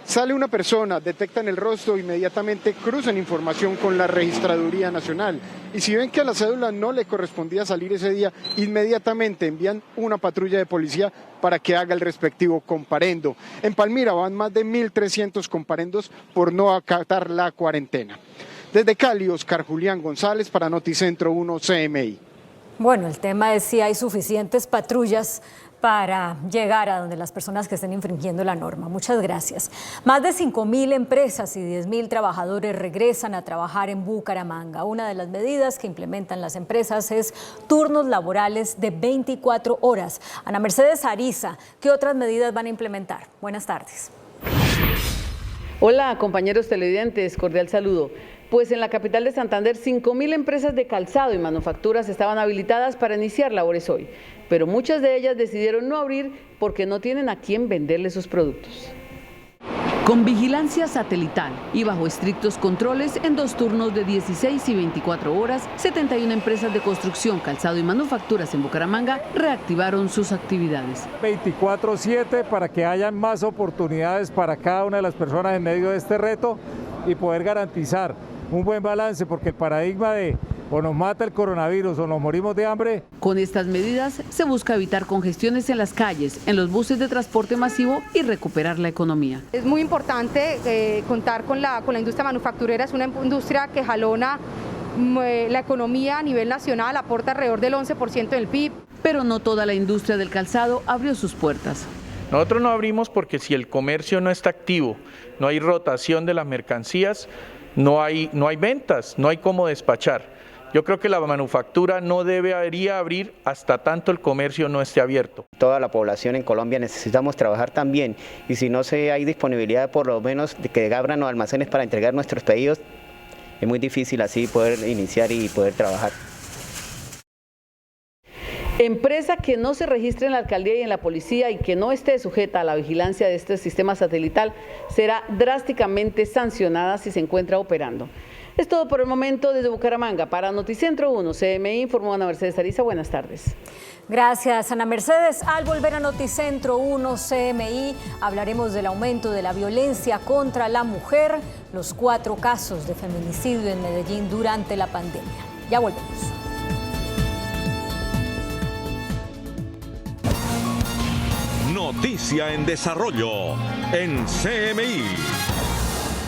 Sale una persona, detectan el rostro, inmediatamente cruzan información con la Registraduría Nacional. Y si ven que a la cédula no le correspondía salir ese día, inmediatamente envían una patrulla de policía para que haga el respectivo comparendo. En Palmira van más de 1.300 comparendos por no acatar la cuarentena. Desde Cali, Oscar Julián González para Noticentro 1 CMI. Bueno, el tema es si hay suficientes patrullas para llegar a donde las personas que estén infringiendo la norma. Muchas gracias. Más de 5.000 empresas y 10.000 trabajadores regresan a trabajar en Bucaramanga. Una de las medidas que implementan las empresas es turnos laborales de 24 horas. Ana Mercedes Ariza, ¿qué otras medidas van a implementar? Buenas tardes. Hola, compañeros televidentes, cordial saludo. Pues en la capital de Santander, 5.000 empresas de calzado y manufacturas estaban habilitadas para iniciar labores hoy, pero muchas de ellas decidieron no abrir porque no tienen a quién venderle sus productos. Con vigilancia satelital y bajo estrictos controles, en 2 turnos de 16 y 24 horas, 71 empresas de construcción, calzado y manufacturas en Bucaramanga reactivaron sus actividades. 24/7 para que haya más oportunidades para cada una de las personas en medio de este reto y poder garantizar un buen balance, porque el paradigma de o nos mata el coronavirus o nos morimos de hambre. Con estas medidas se busca evitar congestiones en las calles, en los buses de transporte masivo y recuperar la economía. Es muy importante contar con la industria manufacturera, es una industria que jalona la economía a nivel nacional, aporta alrededor del 11% del PIB. Pero no toda la industria del calzado abrió sus puertas. Nosotros no abrimos porque si el comercio no está activo, no hay rotación de las mercancías, no hay ventas, no hay cómo despachar. Yo creo que la manufactura no debería abrir hasta tanto el comercio no esté abierto. Toda la población en Colombia necesitamos trabajar también, y si no hay disponibilidad por lo menos de que abran los almacenes para entregar nuestros pedidos, es muy difícil así poder iniciar y poder trabajar. Empresa que no se registre en la alcaldía y en la policía y que no esté sujeta a la vigilancia de este sistema satelital será drásticamente sancionada si se encuentra operando. Es todo por el momento desde Bucaramanga. Para Noticentro 1 CMI informó Ana Mercedes Ariza. Buenas tardes. Gracias, Ana Mercedes. Al volver a Noticentro 1 CMI hablaremos del aumento de la violencia contra la mujer, los 4 casos de feminicidio en Medellín durante la pandemia. Ya volvemos. Noticia en desarrollo en CMI.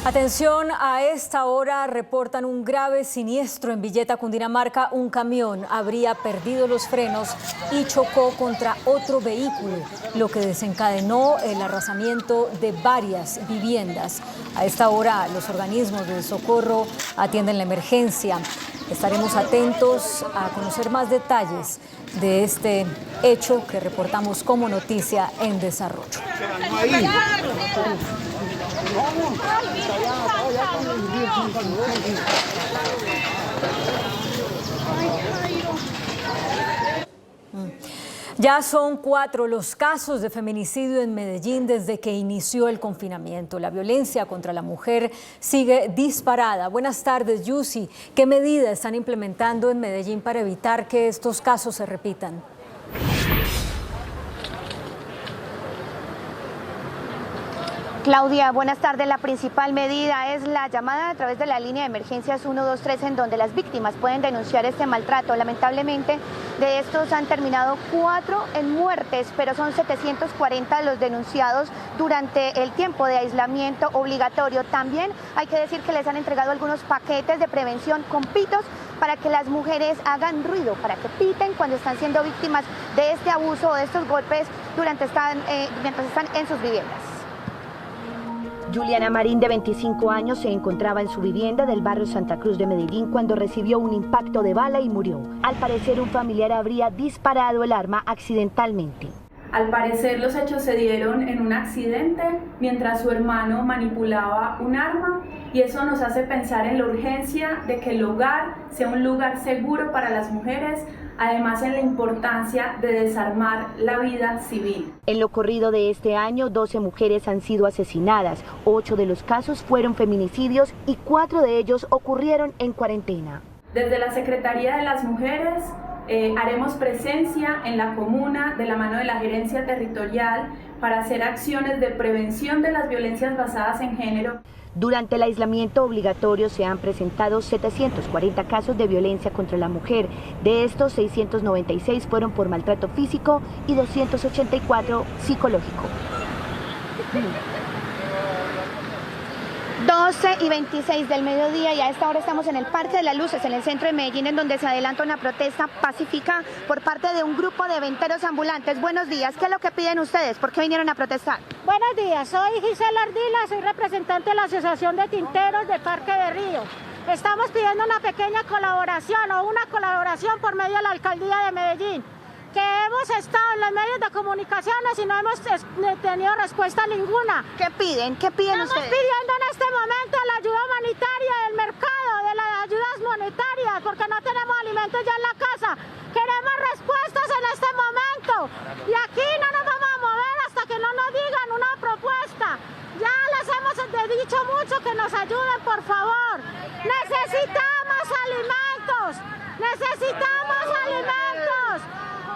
Atención, a esta hora reportan un grave siniestro en Villeta, Cundinamarca. Un camión habría perdido los frenos y chocó contra otro vehículo, lo que desencadenó el arrasamiento de varias viviendas. A esta hora los organismos de socorro atienden la emergencia. Estaremos atentos a conocer más detalles de este hecho que reportamos como noticia en desarrollo. Ya son 4 los casos de feminicidio en Medellín desde que inició el confinamiento. La violencia contra la mujer sigue disparada. Buenas tardes, Yusi. ¿Qué medidas están implementando en Medellín para evitar que estos casos se repitan? Claudia, buenas tardes. La principal medida es la llamada a través de la línea de emergencias 123 en donde las víctimas pueden denunciar este maltrato. Lamentablemente de estos han terminado 4 en muertes, pero son 740 los denunciados durante el tiempo de aislamiento obligatorio. También hay que decir que les han entregado algunos paquetes de prevención con pitos para que las mujeres hagan ruido, para que piten cuando están siendo víctimas de este abuso o de estos golpes mientras están en sus viviendas. Juliana Marín, de 25 años, se encontraba en su vivienda del barrio Santa Cruz de Medellín cuando recibió un impacto de bala y murió. Al parecer, un familiar habría disparado el arma accidentalmente. Al parecer, los hechos se dieron en un accidente mientras su hermano manipulaba un arma, y eso nos hace pensar en la urgencia de que el hogar sea un lugar seguro para las mujeres, además en la importancia de desarmar la vida civil. En lo corrido de este año, 12 mujeres han sido asesinadas, 8 de los casos fueron feminicidios y 4 de ellos ocurrieron en cuarentena. Desde la Secretaría de las Mujeres haremos presencia en la comuna de la mano de la Gerencia Territorial para hacer acciones de prevención de las violencias basadas en género. Durante el aislamiento obligatorio se han presentado 740 casos de violencia contra la mujer. De estos, 696 fueron por maltrato físico y 284 psicológico. 12:26 del mediodía y a esta hora estamos en el Parque de las Luces, en el centro de Medellín, en donde se adelanta una protesta pacífica por parte de un grupo de venteros ambulantes. Buenos días, ¿qué es lo que piden ustedes? ¿Por qué vinieron a protestar? Buenos días, soy Gisela Ardila, soy representante de la Asociación de Tinteros de Parque de Río. Estamos pidiendo una pequeña colaboración o una colaboración por medio de la Alcaldía de Medellín, que hemos estado en los medios de comunicaciones y no hemos tenido respuesta ninguna. ¿Qué piden? ¿Qué piden ustedes? Estamos pidiendo en este momento la ayuda humanitaria del mercado, de las ayudas monetarias, porque no tenemos alimentos ya en la casa. Queremos respuestas en este momento y aquí no nos vamos a mover hasta que no nos digan una propuesta. Ya les hemos dicho mucho que nos ayuden, por favor. Necesitamos alimentos, necesitamos alimentos.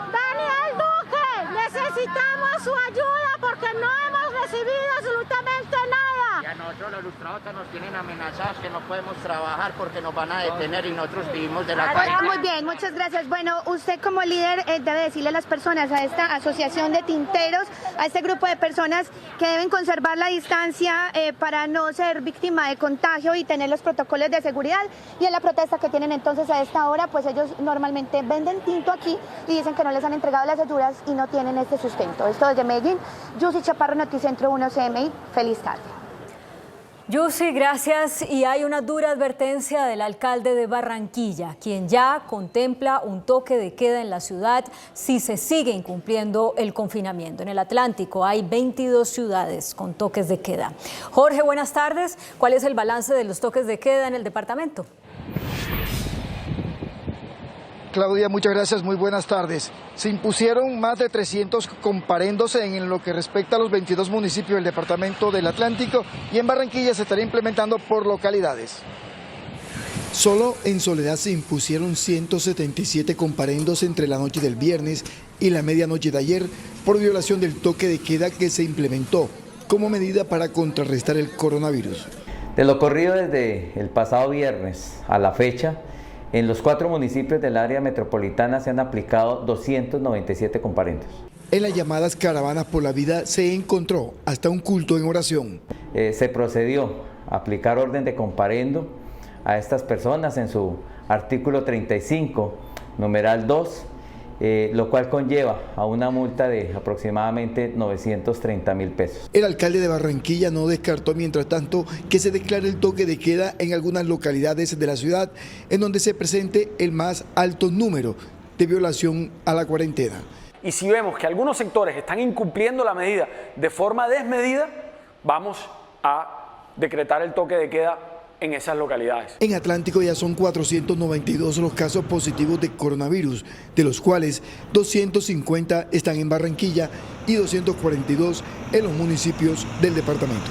Daniel Duque, necesitamos su ayuda porque no hemos recibido absolutamente nada. Y a nosotros los lustrabotas nos tienen amenazados que no podemos trabajar porque nos van a detener y nosotros vivimos de la calle. Muy bien, muchas gracias. Bueno, usted como líder debe decirle a las personas, a esta asociación de tinteros, a este grupo de personas que deben conservar la distancia para no ser víctima de contagio y tener los protocolos de seguridad. Y en la protesta que tienen entonces a esta hora, pues ellos normalmente venden tinto aquí y dicen que no les han entregado las ayudas y no tienen este sustento. Esto desde Medellín, Yusi Chaparro, Noticentro 1 CMI. Feliz tarde. Yusi, gracias. Y hay una dura advertencia del alcalde de Barranquilla, quien ya contempla un toque de queda en la ciudad si se sigue incumpliendo el confinamiento. En el Atlántico hay 22 ciudades con toques de queda. Jorge, buenas tardes. ¿Cuál es el balance de los toques de queda en el departamento? Claudia, muchas gracias, muy buenas tardes. Se impusieron más de 300 comparendos en lo que respecta a los 22 municipios del departamento del Atlántico y en Barranquilla se estará implementando por localidades. Solo en Soledad se impusieron 177 comparendos entre la noche del viernes y la medianoche de ayer por violación del toque de queda que se implementó como medida para contrarrestar el coronavirus. De lo ocurrido desde el pasado viernes a la fecha, en los 4 municipios del área metropolitana se han aplicado 297 comparendos. En las llamadas caravanas por la vida se encontró hasta un culto en oración. Se procedió a aplicar orden de comparendo a estas personas en su artículo 35, numeral 2, lo cual conlleva a una multa de aproximadamente 930.000 pesos. El alcalde de Barranquilla no descartó, mientras tanto, que se declare el toque de queda en algunas localidades de la ciudad en donde se presente el más alto número de violación a la cuarentena. Y si vemos que algunos sectores están incumpliendo la medida de forma desmedida, vamos a decretar el toque de queda en esas localidades. En Atlántico ya son 492 los casos positivos de coronavirus, de los cuales 250 están en Barranquilla y 242 en los municipios del departamento.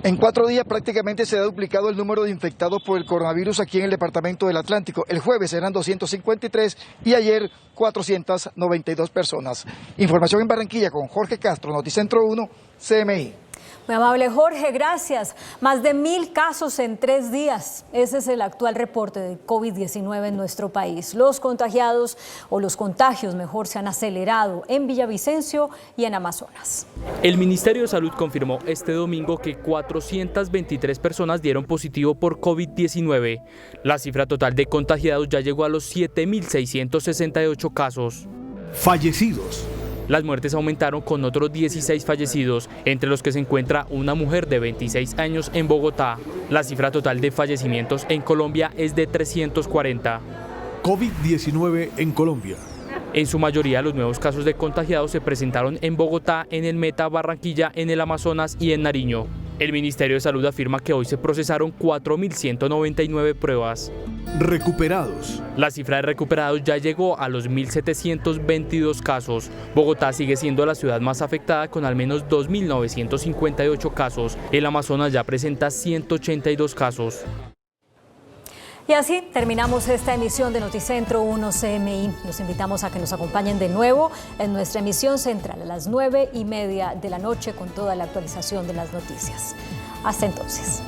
En 4 días prácticamente se ha duplicado el número de infectados por el coronavirus aquí en el departamento del Atlántico. El jueves eran 253 y ayer 492 personas. Información en Barranquilla con Jorge Castro, Noticentro 1, CMI. Muy amable Jorge, gracias. Más de 1000 casos en 3 días. Ese es el actual reporte de COVID-19 en nuestro país. Los contagiados, o los contagios mejor, se han acelerado en Villavicencio y en Amazonas. El Ministerio de Salud confirmó este domingo que 423 personas dieron positivo por COVID-19. La cifra total de contagiados ya llegó a los 7.668 casos. Fallecidos. Las muertes aumentaron con otros 16 fallecidos, entre los que se encuentra una mujer de 26 años en Bogotá. La cifra total de fallecimientos en Colombia es de 340. COVID-19 en Colombia. En su mayoría, los nuevos casos de contagiados se presentaron en Bogotá, en el Meta, Barranquilla, en el Amazonas y en Nariño. El Ministerio de Salud afirma que hoy se procesaron 4.199 pruebas. Recuperados. La cifra de recuperados ya llegó a los 1.722 casos. Bogotá sigue siendo la ciudad más afectada con al menos 2.958 casos. El Amazonas ya presenta 182 casos. Y así terminamos esta emisión de Noticentro 1 CMI. Los invitamos a que nos acompañen de nuevo en nuestra emisión central a las 9:30 de la noche con toda la actualización de las noticias. Hasta entonces.